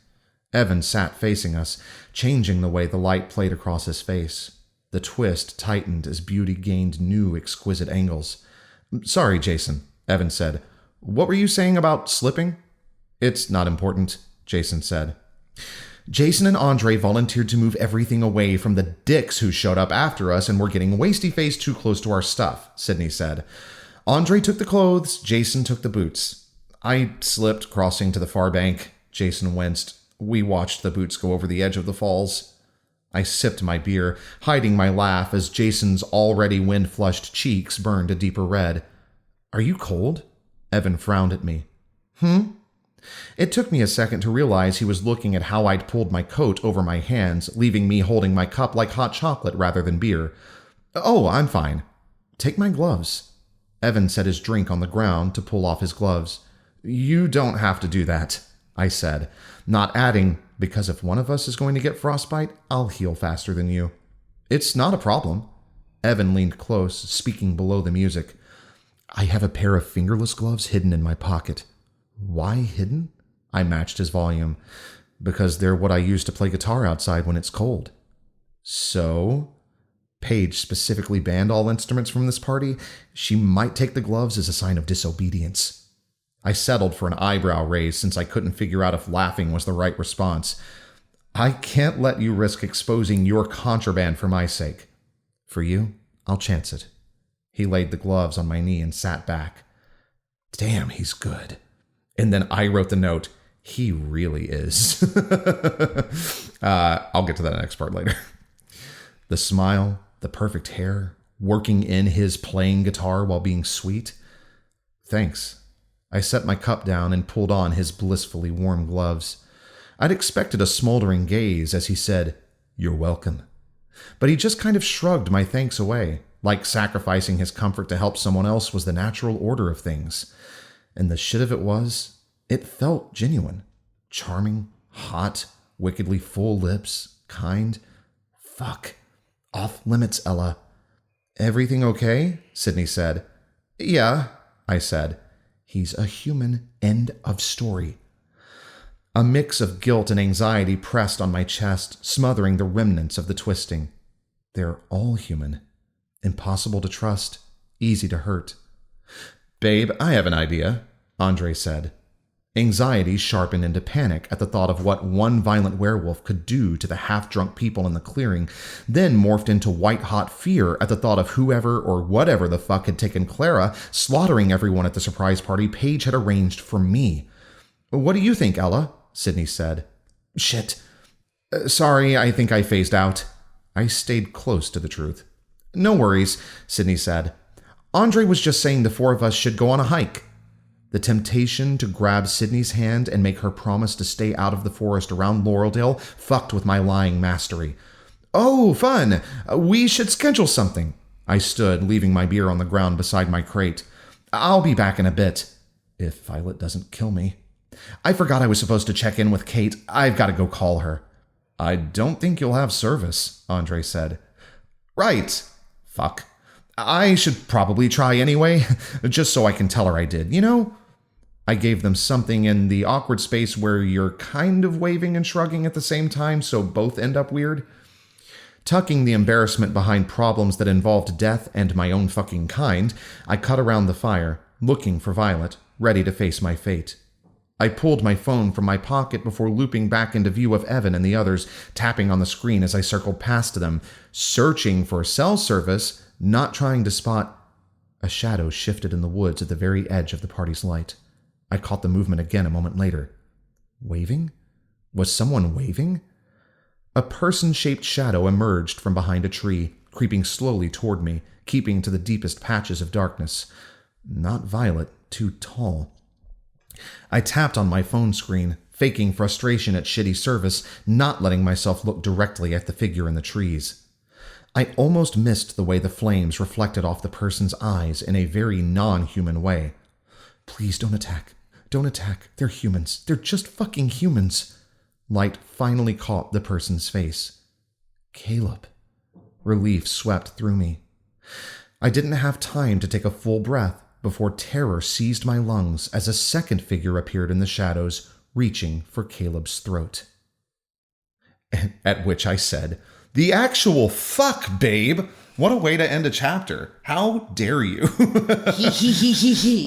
Evan sat facing us, changing the way the light played across his face. The twist tightened as beauty gained new, exquisite angles. Sorry, Jason, Evan said. What were you saying about slipping? It's not important, Jason said. Jason and Andre volunteered to move everything away from the dicks who showed up after us and were getting wasty-faced too close to our stuff, Sydney said. Andre took the clothes, Jason took the boots. I slipped crossing to the far bank, Jason winced. We watched the boots go over the edge of the falls. I sipped my beer, hiding my laugh as Jason's already wind-flushed cheeks burned a deeper red. Are you cold? Evan frowned at me. It took me a second to realize he was looking at how I'd pulled my coat over my hands, leaving me holding my cup like hot chocolate rather than beer. Oh, I'm fine. Take my gloves. Evan set his drink on the ground to pull off his gloves. You don't have to do that, I said, not adding, because if one of us is going to get frostbite, I'll heal faster than you. It's not a problem. Evan leaned close, speaking below the music. I have a pair of fingerless gloves hidden in my pocket. Why hidden? I matched his volume. Because they're what I use to play guitar outside when it's cold. So? Paige specifically banned all instruments from this party. She might take the gloves as a sign of disobedience. I settled for an eyebrow raise since I couldn't figure out if laughing was the right response. I can't let you risk exposing your contraband for my sake. For you, I'll chance it. He laid the gloves on my knee and sat back. Damn, he's good. And then I wrote the note, he really is. I'll get to that next part later. The smile, the perfect hair, working in his playing guitar while being sweet. Thanks. I set my cup down and pulled on his blissfully warm gloves. I'd expected a smoldering gaze as he said, You're welcome. But he just kind of shrugged my thanks away, like sacrificing his comfort to help someone else was the natural order of things. And the shit of it was, it felt genuine. Charming, hot, wickedly full lips, kind. Fuck. Off limits, Ella. Everything okay? Sydney said. Yeah, I said. He's a human. End of story. A mix of guilt and anxiety pressed on my chest, smothering the remnants of the twisting. They're all human. Impossible to trust. Easy to hurt. Babe, I have an idea, Andre said. Anxiety sharpened into panic at the thought of what one violent werewolf could do to the half-drunk people in the clearing, then morphed into white-hot fear at the thought of whoever or whatever the fuck had taken Clara, slaughtering everyone at the surprise party Paige had arranged for me. What do you think, Ella? Sydney said. Shit. Sorry, I think I phased out. I stayed close to the truth. No worries, Sydney said. Andre was just saying the four of us should go on a hike. The temptation to grab Sydney's hand and make her promise to stay out of the forest around Laureldale fucked with my lying mastery. Oh, fun! We should schedule something. I stood, leaving my beer on the ground beside my crate. I'll be back in a bit. If Violet doesn't kill me. I forgot I was supposed to check in with Kate. I've got to go call her. I don't think you'll have service, Andre said. Right. Fuck. I should probably try anyway, just so I can tell her I did. You know, I gave them something in the awkward space where you're kind of waving and shrugging at the same time, so both end up weird. Tucking the embarrassment behind problems that involved death and my own fucking kind, I cut around the fire, looking for Violet, ready to face my fate. I pulled my phone from my pocket before looping back into view of Evan and the others, tapping on the screen as I circled past them, searching for cell service, not trying to spot. A shadow shifted in the woods at the very edge of the party's light. I caught the movement again a moment later. Waving? Was someone waving? A person-shaped shadow emerged from behind a tree, creeping slowly toward me, keeping to the deepest patches of darkness. Not Violet, too tall. I tapped on my phone screen, faking frustration at shitty service, not letting myself look directly at the figure in the trees. I almost missed the way the flames reflected off the person's eyes in a very non-human way. Please don't attack. Don't attack. They're humans. They're just fucking humans. Light finally caught the person's face. Caleb. Relief swept through me. I didn't have time to take a full breath before terror seized my lungs as a second figure appeared in the shadows, reaching for Caleb's throat. At which I said, "The actual fuck, babe! What a way to end a chapter. How dare you?"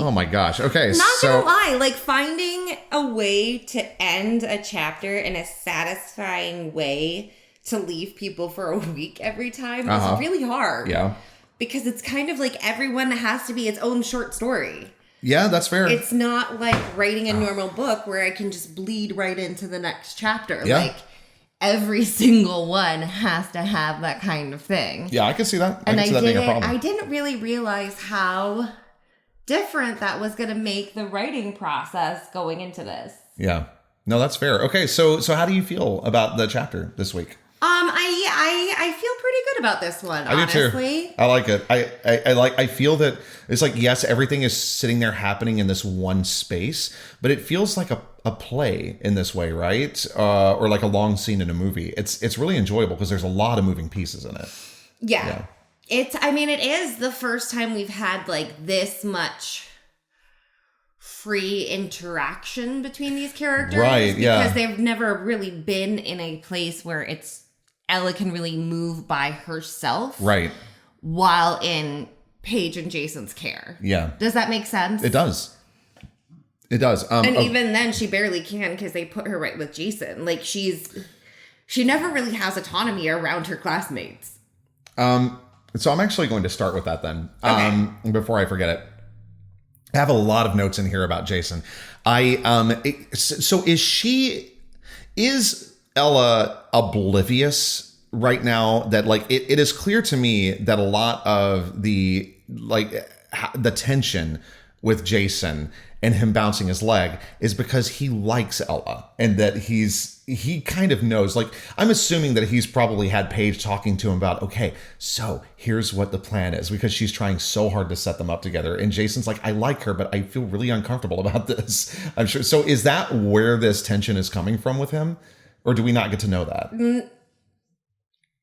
Oh my gosh. Okay, Not gonna lie, like finding a way to end a chapter in a satisfying way to leave people for a week every time is really hard. Yeah. Because it's kind of like everyone has to be its own short story. Yeah, that's fair. It's not like writing a normal book where I can just bleed right into the next chapter. Yeah. Like every single one has to have that kind of thing. Yeah, I can see that. And I I didn't really realize how different that was going to make the writing process going into this. Yeah. No, that's fair. Okay, so how do you feel about the chapter this week? I feel pretty good about this one, honestly. I do too. I like it. I feel that it's like, yes, everything is sitting there happening in this one space, but it feels like a play in this way, right? Or like a long scene in a movie. It's really enjoyable because there's a lot of moving pieces in it. Yeah. It is the first time we've had like this much free interaction between these characters. Right, yeah. Because they've never really been in a place where Ella can really move by herself. Right. While in Paige and Jason's care. Yeah. Does that make sense? It does. It does. And even then she barely can because they put her right with Jason. Like she never really has autonomy around her classmates. So I'm actually going to start with that then. Okay. Before I forget it. I have a lot of notes in here about Jason. So is Ella oblivious right now that like it is clear to me that a lot of the tension with Jason and him bouncing his leg is because he likes Ella and that he kind of knows, like, I'm assuming that he's probably had Paige talking to him about, okay, so here's what the plan is, because she's trying so hard to set them up together. And Jason's like, I like her, but I feel really uncomfortable about this. I'm sure. So is that where this tension is coming from with him? Or do we not get to know that?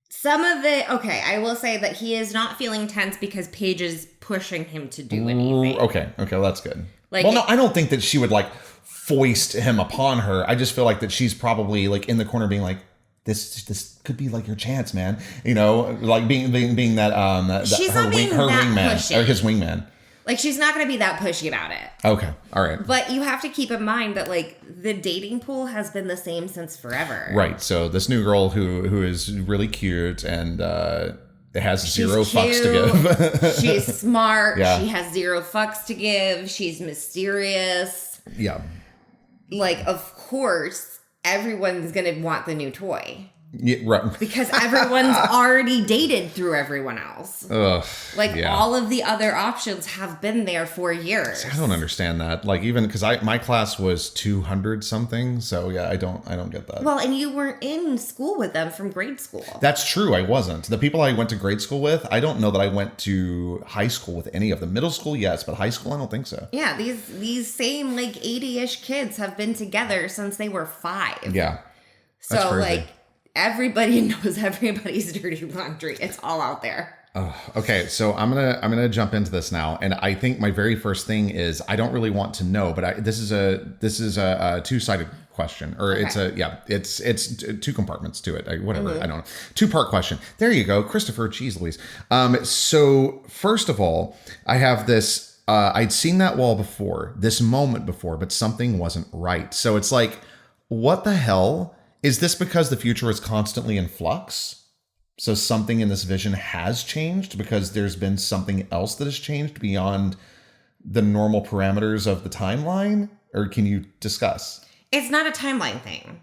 Some of it, okay, I will say that he is not feeling tense because Paige is pushing him to do anything. Okay, well, that's good. Like, well, no, I don't think that she would like foist him upon her. I just feel like that she's probably like in the corner being like, this could be like your chance, man. You know, like being that she's her not being her that wingman pushy. or his wingman. Like, she's not going to be that pushy about it. Okay, all right. But you have to keep in mind that, like, the dating pool has been the same since forever. Right. So this new girl who is really cute and has zero fucks to give. She's smart. Yeah. She has zero fucks to give. She's mysterious. Yeah. Like, of course, everyone's going to want the new toy. Yeah, right. Because everyone's already dated through everyone else. Ugh, like, all of the other options have been there for years. I don't understand that. Like, even because my class was 200 something, so yeah, I don't get that. Well, and you weren't in school with them from grade school. That's true. I wasn't. The people I went to grade school with, I don't know that I went to high school with any of them. Middle school, yes, but high school, I don't think so. Yeah, these same like 80-ish kids have been together since they were 5. Yeah. So like, everybody knows everybody's dirty laundry. It's all out there. Okay, so I'm gonna jump into this now, and I think my very first thing is I don't really want to know, but this is a two-sided question, or it's two compartments to it. Whatever, I don't know. Two-part question. There you go, Christopher. Jeez Louise. So first of all, I have this. I'd seen that wall before, this moment before, but something wasn't right. So it's like, what the hell? Is this because the future is constantly in flux? So something in this vision has changed because there's been something else that has changed beyond the normal parameters of the timeline? Or can you discuss? It's not a timeline thing.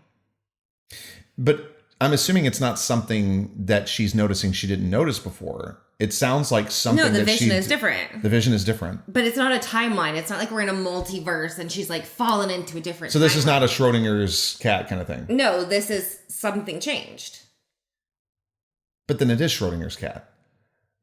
But I'm assuming it's not something that she's noticing she didn't notice before. It sounds like something the vision is different. The vision is different. But it's not a timeline. It's not like we're in a multiverse and she's like fallen into a different So this is not a Schrodinger's cat kind of thing? No, this is something changed. But then it is Schrodinger's cat.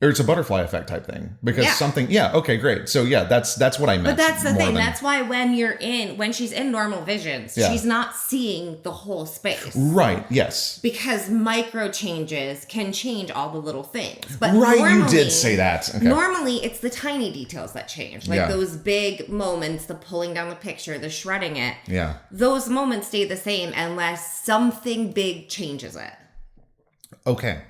Or it's a butterfly effect type thing. Because something, okay, great. So that's what I meant. But that's the thing. That's why when she's in normal visions, she's not seeing the whole space. Right, yes. Because micro changes can change all the little things. But you did say that. Okay. Normally, it's the tiny details that change. Like those big moments, the pulling down the picture, the shredding it. Yeah. Those moments stay the same unless something big changes it. Okay.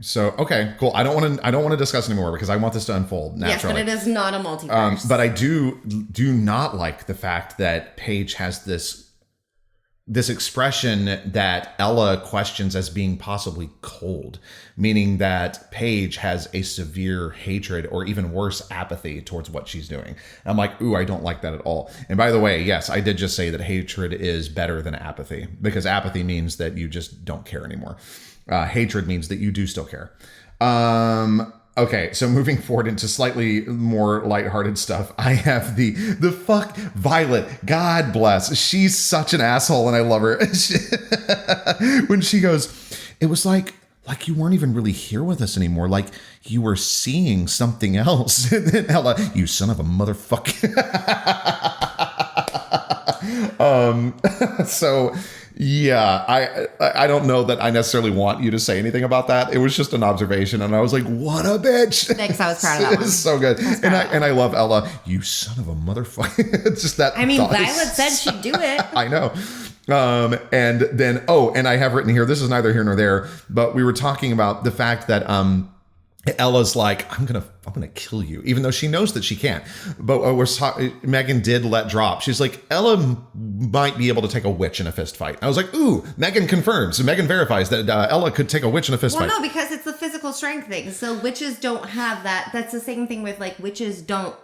So, cool. I don't want to discuss anymore because I want this to unfold naturally. Yes, but it is not a multiverse. But I do not like the fact that Paige has this expression that Ella questions as being possibly cold, meaning that Paige has a severe hatred or even worse, apathy towards what she's doing. And I'm like, ooh, I don't like that at all. And by the way, yes, I did just say that hatred is better than apathy because apathy means that you just don't care anymore. Hatred means that you do still care. Okay, so moving forward into slightly more lighthearted stuff, I have the fuck Violet. God bless. She's such an asshole, and I love her. When she goes, it was like you weren't even really here with us anymore. Like you were seeing something else. And then Ella, you son of a motherfucker. So. Yeah, I don't know that I necessarily want you to say anything about that. It was just an observation, and I was like, "What a bitch!" Thanks, I was proud of that one. It's so good, and I love Ella. You son of a motherfucker! It's just that. I mean, Violet said she'd do it. I know. And then and I have written here. This is neither here nor there, but we were talking about the fact that Ella's like, I'm gonna kill you, even though she knows that she can't. But Megan did let drop. She's like, Ella might be able to take a witch in a fist fight. I was like, ooh, Megan confirms. Megan verifies that Ella could take a witch in a fist fight. Well, no, because it's the physical strength thing. So witches don't have that. That's the same thing with like witches don't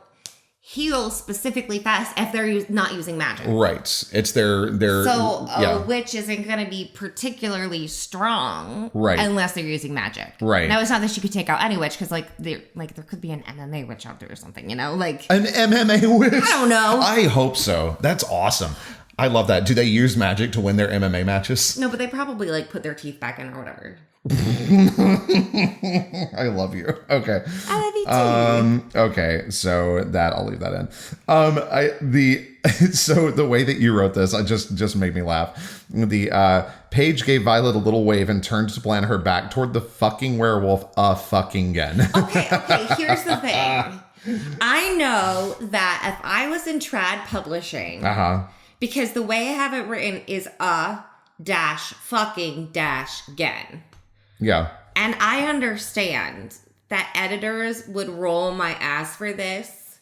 heal specifically fast if they're not using magic. Right. It's their so a witch isn't going to be particularly strong unless they're using magic. Right. Now, it's not that she could take out any witch because there could be an MMA witch out there or something, like an MMA witch. I don't know. I hope so. That's awesome. I love that. Do they use magic to win their MMA matches? No, but they probably put their teeth back in or whatever. I love you. Okay. I love you too. Okay, so I'll leave that in. So the way that you wrote this, I just made me laugh. The Paige gave Violet a little wave and turned to plan her back toward the fucking werewolf fucking again. Okay, here's the thing. I know that if I was in trad publishing, because the way I have it written is fucking again. Yeah. And I understand that editors would roll my ass for this,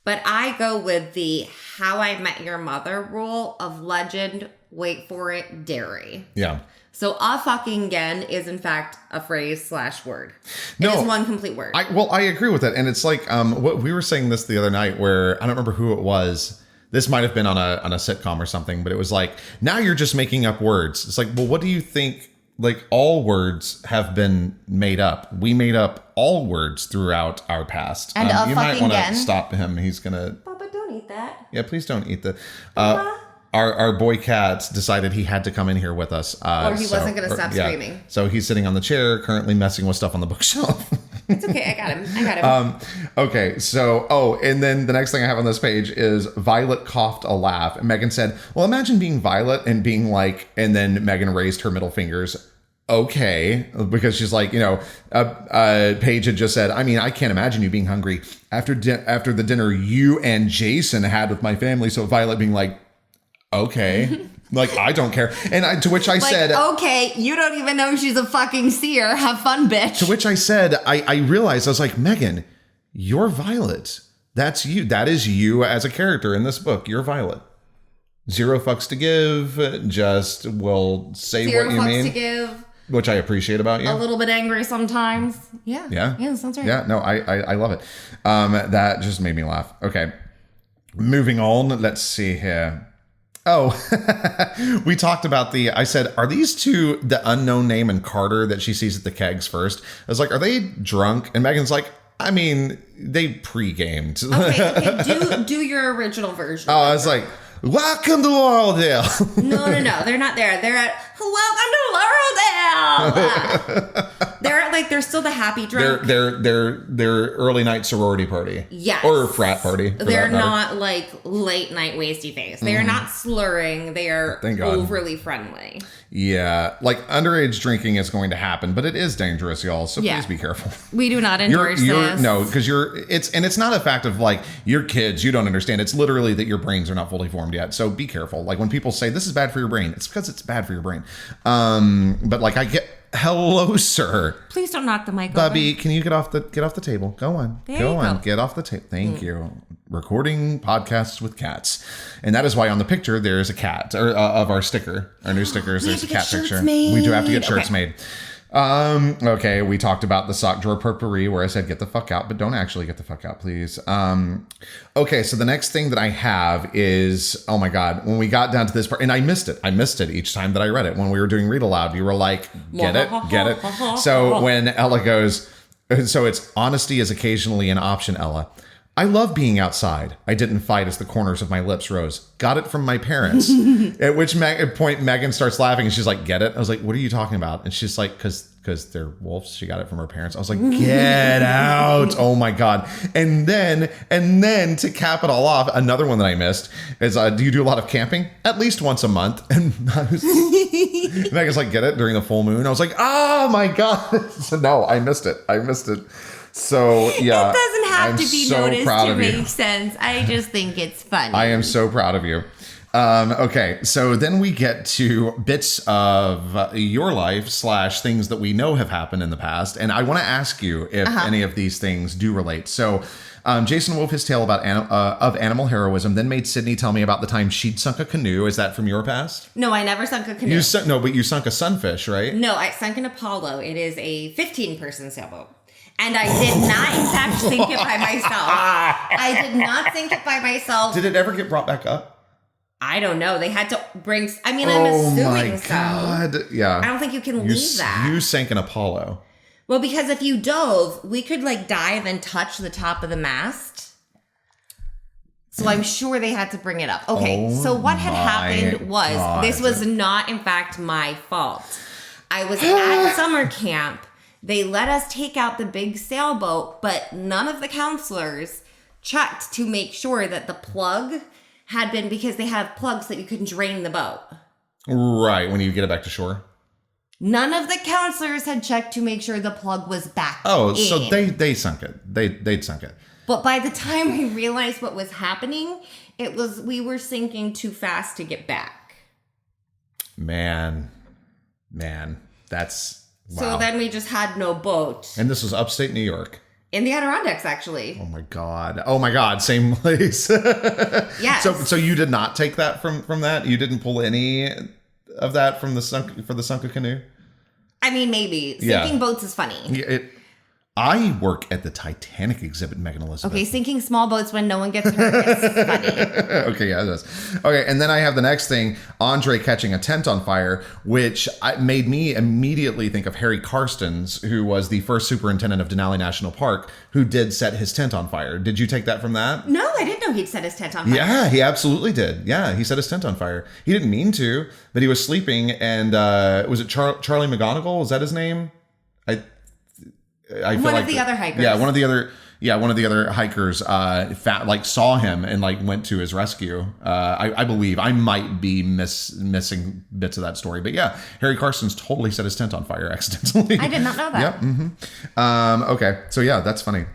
but I go with the How I Met Your Mother rule of legend, wait for it, dairy. Yeah. So fucking again is in fact a phrase / word. It is one complete word. I agree with it. And it's like what we were saying this the other night where I don't remember who it was. This might have been on a sitcom or something, but it was like, now you're just making up words. It's like, well, what do you think? Like all words have been made up. We made up all words throughout our past. And you might want to stop him. He's gonna. Papa, don't eat that. Yeah, please don't eat the. Our boy cat decided he had to come in here with us. Or he wasn't going to stop screaming. So he's sitting on the chair, currently messing with stuff on the bookshelf. It's okay. I got him. Okay. So, and then the next thing I have on this page is Violet coughed a laugh. And Megan said, well, imagine being Violet and being like, and then Megan raised her middle fingers. okay, because she's like, Paige had just said, I mean, I can't imagine you being hungry after the dinner you and Jason had with my family. So Violet being like, okay, like, I don't care. And to which I said, okay, you don't even know she's a fucking seer. Have fun, bitch. To which I said, I realized, I was like, Megan, you're Violet. That's you. That is you as a character in this book. You're Violet. Zero fucks to give. Just will say Zero what you mean. Zero fucks to give. Which I appreciate about you. A little bit angry sometimes. Yeah. Yeah. Yeah, that sounds right. Yeah, no, I love it. That just made me laugh. Okay. Moving on. Let's see here. Oh, we talked about I said, are these two the unknown name and Carter that she sees at the kegs first? I was like, are they drunk? And Megan's like, I mean, they pre-gamed. Okay, do your original version. Oh, I was like, welcome to Laureldale. No, they're not there. They're at welcome to Laureldale. They're still the happy drunk. Their early night sorority party. Yes. Or frat party. They're not like late night wasty face. They are not slurring. They are overly friendly. Yeah. Like underage drinking is going to happen, but it is dangerous, y'all. So please be careful. We do not endorse this. No, because it's not a fact of like you're kids, you don't understand. It's literally that your brains are not fully formed yet. So be careful. Like when people say this is bad for your brain, it's because it's bad for your brain. But like hello, sir. Please don't knock the mic Bubby, over. can you get off the table? Go on. Get off the table. Thank you. Recording podcasts with cats. And that is why on the picture there's a cat of our sticker. Our new stickers, there's a cat picture. We do have to get shirts made. Okay, we talked about the sock drawer potpourri where I said get the fuck out, but don't actually get the fuck out, please. Okay, so the next thing that I have is, oh my God, when we got down to this part, and I missed it each time that I read it. When we were doing read aloud, you were like, get it. So when Ella goes, so it's honesty is occasionally an option, Ella. I love being outside. I didn't fight as the corners of my lips rose. Got it from my parents. At which point Megan starts laughing and she's like, get it? I was like, what are you talking about? And she's like, because they're wolves. She got it from her parents. I was like, get out. Oh my God. And then to cap it all off, another one that I missed is, do you do a lot of camping? At least once a month. And Megan's like, get it? During the full moon? I was like, oh my God. So no, I missed it. So yeah, it doesn't have to be noticed to make sense. I just think it's funny. I am so proud of you. Okay, so then we get to bits of your life / things that we know have happened in the past, and I want to ask you if any of these things do relate. So, Jason wove his tale about animal heroism, then made Sydney tell me about the time she'd sunk a canoe. Is that from your past? No, I never sunk a canoe. But you sunk a sunfish, right? No, I sunk an Apollo. It is a 15-person sailboat. And I did not, in fact, sink it by myself. I did not sink it by myself. Did it ever get brought back up? I don't know. They had to bring... I mean, I'm assuming so. Oh, my God. Yeah. I don't think you can leave that. You sank an Apollo. Well, because if you dove, we could, dive and touch the top of the mast. So I'm sure they had to bring it up. Okay, so what had happened was... This was not, in fact, my fault. I was at summer camp... They let us take out the big sailboat, but none of the counselors checked to make sure that the plug had been, because they have plugs that you can drain the boat. Right, when you get it back to shore. None of the counselors had checked to make sure the plug was back in. So they sunk it. They'd sunk it. But by the time we realized what was happening, we were sinking too fast to get back. Man, that's... Wow. So then we just had no boat. And this was upstate New York. In the Adirondacks, actually. Oh my God. Same place. Yes. So you did not take that from that? You didn't pull any of that from the sunk canoe? I mean, maybe. Sinking boats is funny. I work at the Titanic exhibit, Megan Elizabeth. Okay, sinking small boats when no one gets hurt is funny. Okay, yeah, it does. Okay, and then I have the next thing, Andre catching a tent on fire, which made me immediately think of Harry Karstens, who was the first superintendent of Denali National Park, who did set his tent on fire. Did you take that from that? No, I didn't know he'd set his tent on fire. Yeah, he absolutely did. Yeah, he set his tent on fire. He didn't mean to, but he was sleeping, and was it Charlie McGonigal? Is that his name? I feel one of the other hikers. Yeah, one of the other. Yeah, one of the other hikers saw him and like went to his rescue. I believe I might be missing bits of that story, but yeah, Harry Carson's totally set his tent on fire accidentally. I did not know that. Yep. Mm-hmm. Okay, so yeah, that's funny.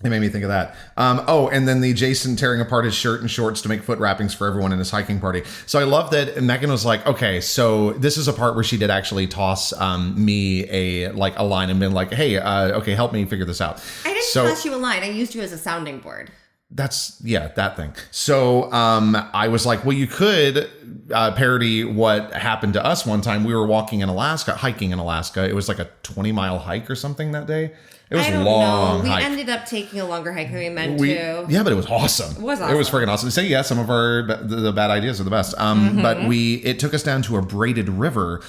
It made me think of that. And then the Jason tearing apart his shirt and shorts to make foot wrappings for everyone in his hiking party. So I love that Megan was like, okay, so this is a part where she did actually toss me a line and been like, hey, okay, help me figure this out. I didn't toss you a line. I used you as a sounding board. That thing. So I was like, well, you could parody what happened to us one time. We were hiking in Alaska. It was like a 20-mile hike or something that day. It was a long hike. We ended up taking a longer hike than we meant to. Yeah, but it was awesome. It was awesome. It was freaking awesome. So yeah, some of the bad ideas are the best. But it took us down to a braided river,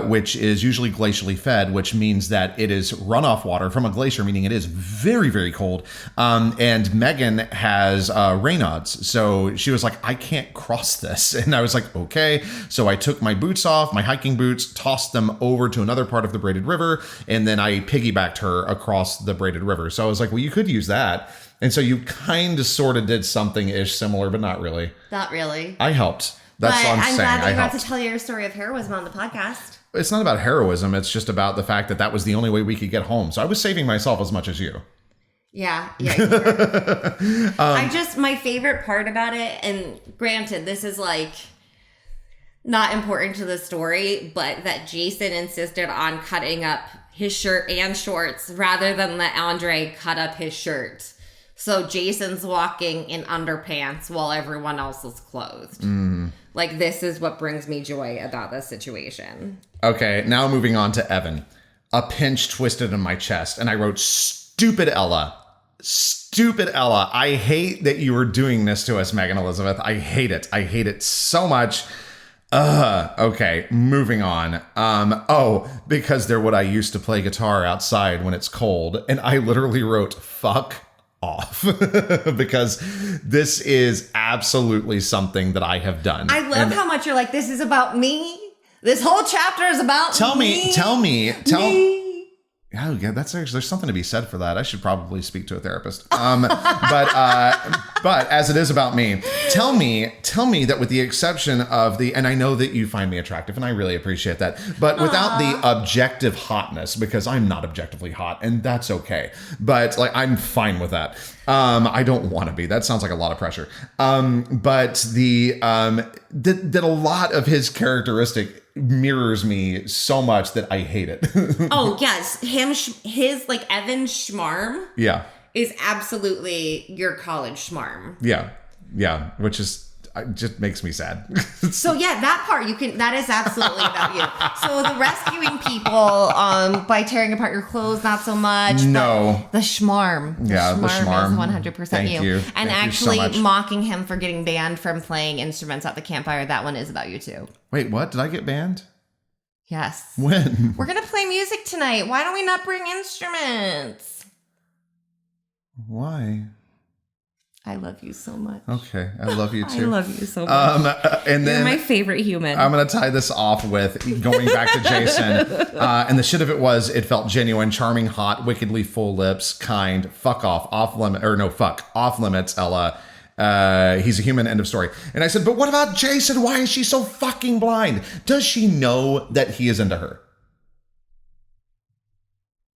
which is usually glacially fed, which means that it is runoff water from a glacier, meaning it is very, very cold. And Megan has Raynaud's. So she was like, I can't cross this. And I was like, okay. So I took my boots off, my hiking boots, tossed them over to another part of the braided river, and then I piggybacked her across the braided river. So I was like, well, you could use that. And so you kind of sort of did something-ish similar, but not really. Not really. I helped. That's what I'm saying. I'm glad that you got to tell your story of heroism on the podcast. It's not about heroism. It's just about the fact that was the only way we could get home. So I was saving myself as much as you. Yeah. My favorite part about it, and granted, this is like not important to the story, but that Jason insisted on cutting up his shirt and shorts rather than let Andre cut up his shirt. So Jason's walking in underpants while everyone else is clothed. Like, this is what brings me joy about this situation. Okay, now moving on to Evan. A pinch twisted in my chest, and I wrote, stupid Ella. Stupid Ella. I hate that you were doing this to us, Megan Elizabeth. I hate it. I hate it so much. Okay, moving on. Because they're what I used to play guitar outside when it's cold. And I literally wrote, fuck off. Because this is absolutely something that I have done. I love how much you're like, this is about me. This whole chapter is about me. Tell me. Oh, yeah, there's something to be said for that. I should probably speak to a therapist. But as it is about me, tell me that with the exception of and I know that you find me attractive, and I really appreciate that, but without the objective hotness, because I'm not objectively hot, and that's okay. But like, I'm fine with that. I don't want to be. That sounds like a lot of pressure. But that a lot of his characteristic mirrors me so much that I hate it. Oh yes, his like Evan schmarm. Yeah, is absolutely your college schmarm. Yeah, which is just makes me sad. So yeah, that part that is absolutely about you. So the rescuing people by tearing apart your clothes, not so much. No, the schmarm. The schmarm is 100% Thank you. And Thank actually you so mocking him for getting banned from playing instruments at the campfire. That one is about you too. Wait, what? Did I get banned? Yes. When? We're gonna play music tonight. Why don't we not bring instruments? Why? I love you so much. Okay, I love you too. I love you so much. And then you're my favorite human. I'm going to tie this off with going back to Jason. And the shit of it was, it felt genuine, charming, hot, wickedly full lips, kind, fuck off, off limits, Ella. He's a human, end of story. And I said, but what about Jason? Why is she so fucking blind? Does she know that he is into her?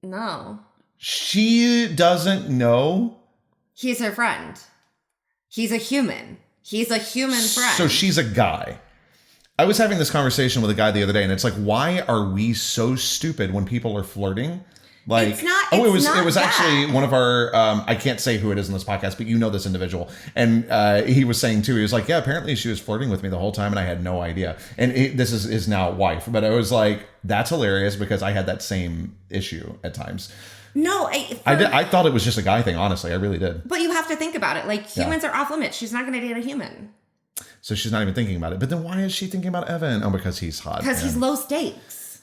No. She doesn't know? He's her friend. He's a human. He's a human friend. So she's a guy. I was having this conversation with a guy the other day, and it's like, why are we so stupid when people are flirting? Like, it was actually one of our, I can't say who it is in this podcast, but you know this individual. And he was saying too, he was like, yeah, apparently she was flirting with me the whole time and I had no idea. And this is his now wife. But I was like, that's hilarious because I had that same issue at times. No, I thought it was just a guy thing, honestly. I really did. But you have to think about it. Like, humans are off limits. She's not going to date a human. So she's not even thinking about it. But then why is she thinking about Evan? Oh, because he's hot. Because he's low stakes.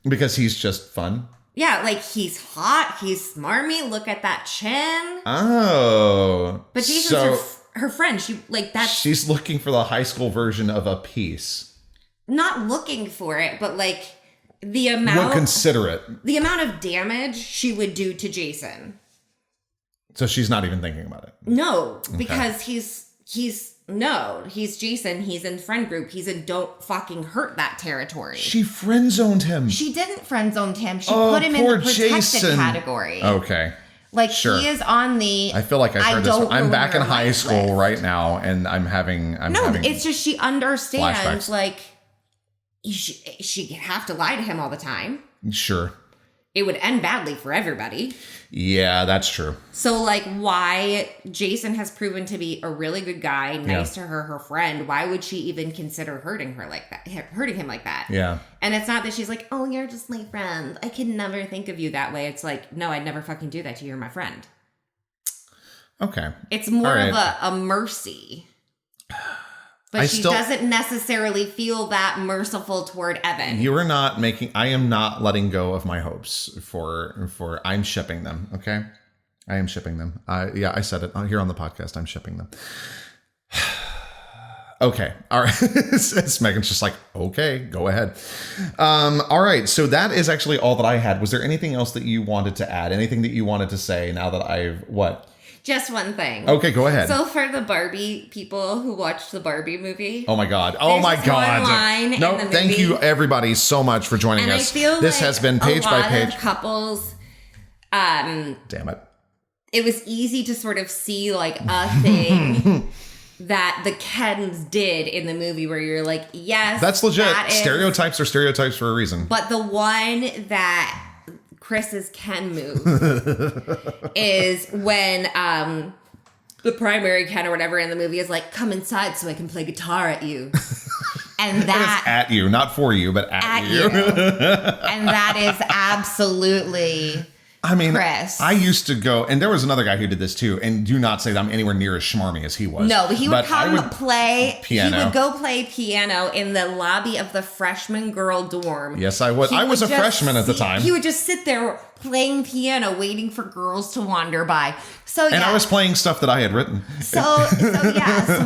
Because he's just fun? Yeah, like, he's hot. He's smarmy. Look at that chin. Oh. But Jason's her friend. She's looking for the high school version of a piece. Not looking for it, but like... would consider it. The amount of damage she would do to Jason. So she's not even thinking about it. No, because he's Jason. He's in friend group. He's in don't fucking hurt that territory. She friend zoned him. She didn't friend zone him. She put him in the protected Jason. category. Okay. Like he is on the. I feel like I've heard this. I'm back in high school right now, and I'm having. It's just she understands. Flashbacks. Like she have to lie to him all the time. Sure. It would end badly for everybody. Yeah, that's true. So, like, why Jason has proven to be a really good guy, nice to her friend. Why would she even consider hurting him like that? Yeah. And it's not that she's like, oh, you're just my friend. I could never think of you that way. It's like, no, I'd never fucking do that to you. You're my friend. Okay. It's more of a mercy. But she doesn't necessarily feel that merciful toward Evan. I am not letting go of my hopes for I'm shipping them. Okay. I am shipping them. I said it here on the podcast. I'm shipping them. Okay. All right. Megan's just like, okay, go ahead. All right. So that is actually all that I had. Was there anything else that you wanted to add? Anything that you wanted to say now that what? Just one thing. Okay, go ahead. So for the Barbie people who watched the Barbie movie. Oh my God. Oh my God. One line no, thank you everybody so much for joining us. I feel this has been page by page. A lot of couples. Damn it. It was easy to sort of see like a thing that the Kens did in the movie where you're like, yes. That's legit. Stereotypes are stereotypes for a reason. But the one that Chris's Ken move is when the primary Ken or whatever in the movie is like, come inside so I can play guitar at you. And that is at you, not for you, but at you. And that is absolutely Chris. I used to go, and there was another guy who did this too, and do not say that I'm anywhere near as schmarmy as he was. No, but he would play piano. He would go play piano in the lobby of the freshman girl dorm. Yes, I would. I was a freshman at the time. He would just sit there playing piano, waiting for girls to wander by. So and I was playing stuff that I had written. So yes,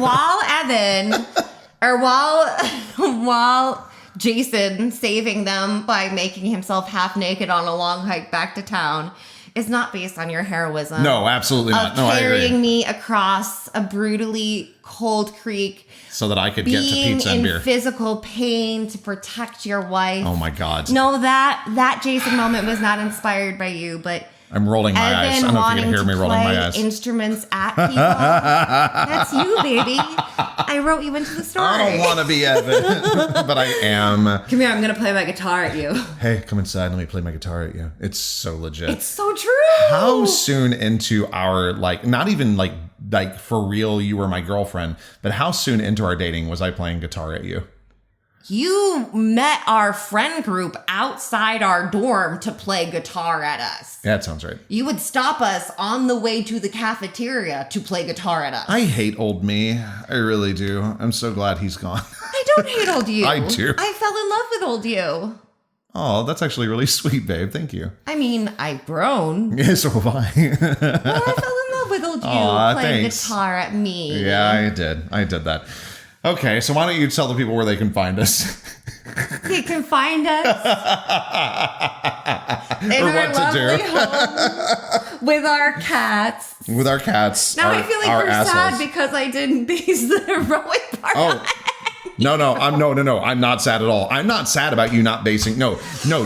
while Jason saving them by making himself half naked on a long hike back to town is not based on your heroism. No, absolutely not. No, I agree. Carrying me across a brutally cold creek so that I could get to pizza and beer. Being in physical pain to protect your wife. Oh my God. No, that Jason moment was not inspired by you, but I'm rolling my eyes. I don't know if you can hear me rolling my eyes. Instruments at people. That's you, baby. I wrote you into the story. I don't want to be Evan, but I am. Come here, I'm going to play my guitar at you. Hey, come inside. Let me play my guitar at you. It's so legit. It's so true. How soon into our, not even like for real, you were my girlfriend, but how soon into our dating was I playing guitar at you? You met our friend group outside our dorm to play guitar at us. Yeah, that sounds right. You would stop us on the way to the cafeteria to play guitar at us. I hate old me. I really do. I'm so glad he's gone. I don't hate old you. I do. I fell in love with old you. Oh, that's actually really sweet, babe. Thank you. I mean, I've grown. Yeah, so have I. Well, I fell in love with old you playing guitar at me. Yeah, I did. I did that. Okay, so why don't you tell the people where they can find us? They can find us in our lovely home with our cats. With our cats. Now I feel like we're sad because I didn't base the heroic part on it. No, I'm not sad at all. I'm not sad about you not basing. No,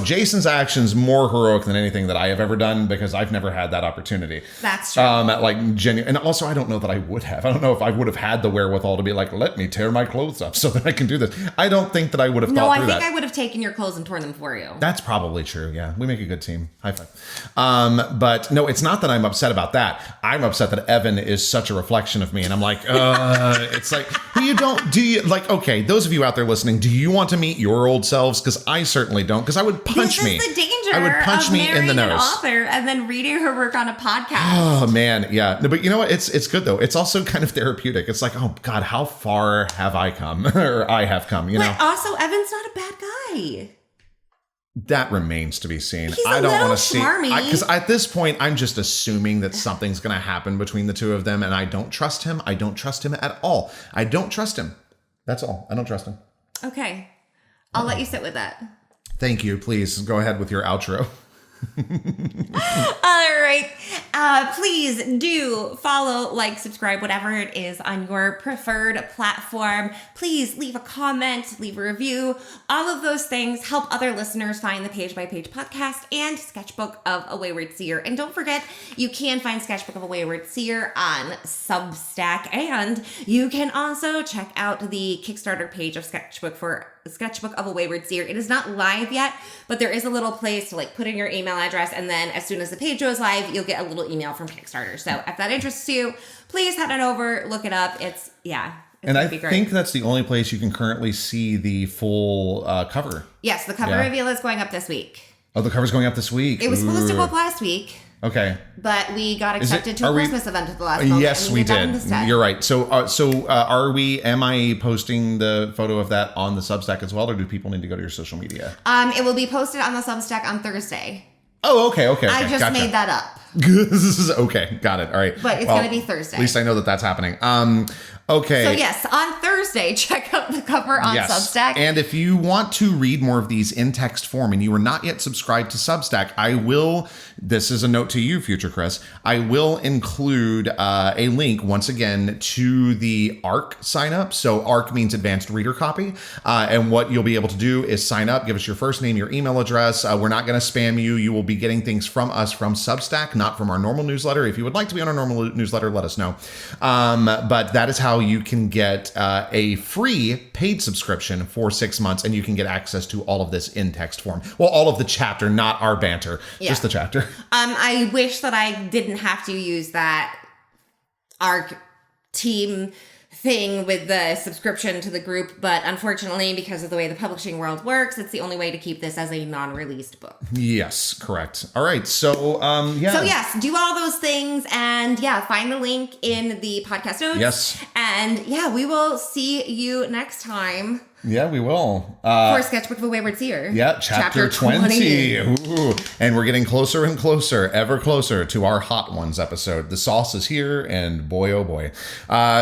Jason's action's more heroic than anything that I have ever done because I've never had that opportunity. That's true. And also I don't know that I would have. I don't know if I would have had the wherewithal to be like, let me tear my clothes up so that I can do this. I don't think that I would have thought through that. No, I think I would have taken your clothes and torn them for you. That's probably true. Yeah, we make a good team. High five. But no, it's not that I'm upset about that. I'm upset that Evan is such a reflection of me, and I'm like, it's like, okay. Those of you out there listening, do you want to meet your old selves? Because I certainly don't. Because I would punch me. This is the danger. I would punch me in the nose. An author and then reading her work on a podcast. Oh man, yeah. No, but you know what? It's good though. It's also kind of therapeutic. It's like, oh God, how far have I come? Or I have come. You know. Also, Evan's not a bad guy. That remains to be seen. He's I don't want to see because at this point I'm just assuming that something's going to happen between the two of them, and I don't trust him. I don't trust him at all. I don't trust him. That's all. I don't trust him. Okay. I'll let you sit with that. Thank you. Please go ahead with your outro. All right. Please do follow, like, subscribe, whatever it is on your preferred platform. Please leave a comment, leave a review. All of those things help other listeners find the Page by Page podcast and Sketchbook of a Wayward Seer. And don't forget, you can find Sketchbook of a Wayward Seer on Substack. And you can also check out the Kickstarter page of Sketchbook of a Wayward Seer. It is not live yet, but there is a little place to like put in your email address, and then as soon as the page goes live, you'll get a little email from Kickstarter. So if that interests you, please head on over, look it up. It's and I think that's the only place you can currently see the full cover. Yes, the cover reveal is going up this week. Oh, the cover's going up this week. It was supposed to go up last week. Okay. But we got accepted to a Christmas event at the last moment. Yes, we did. You're right. So am I posting the photo of that on the Substack as well, or do people need to go to your social media? It will be posted on the Substack on Thursday. Oh, okay. I just made that up. Okay, got it. All right. But it's going to be Thursday. At least I know that that's happening. Okay. So yes, on Thursday, check out the cover on Substack. And if you want to read more of these in text form and you are not yet subscribed to Substack, this is a note to you, future Chris, I will include a link once again to the ARC sign up. So ARC means advanced reader copy. And what you'll be able to do is sign up, give us your first name, your email address. We're not going to spam you. You will be getting things from us from Substack, not from our normal newsletter. If you would like to be on our normal newsletter, let us know. But that is how you can get a free paid subscription for 6 months, and you can get access to all of this in text form. Well, all of the chapter, not our banter, just the chapter. I wish that I didn't have to use that ARC team thing with the subscription to the group, but unfortunately, because of the way the publishing world works, it's the only way to keep this as a non-released book. Yes, correct. All right, so So yes, do all those things, and find the link in the podcast notes. Yes. And we will see you next time. Yeah, we will. For Sketchbook of a Wayward Seer. Yeah, chapter 20. Ooh. And we're getting closer and closer, ever closer to our Hot Ones episode. The sauce is here, and boy, oh boy.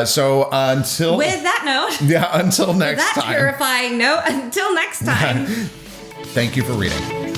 So until... With that note... Yeah, until next time. That terrifying note, until next time. Thank you for reading.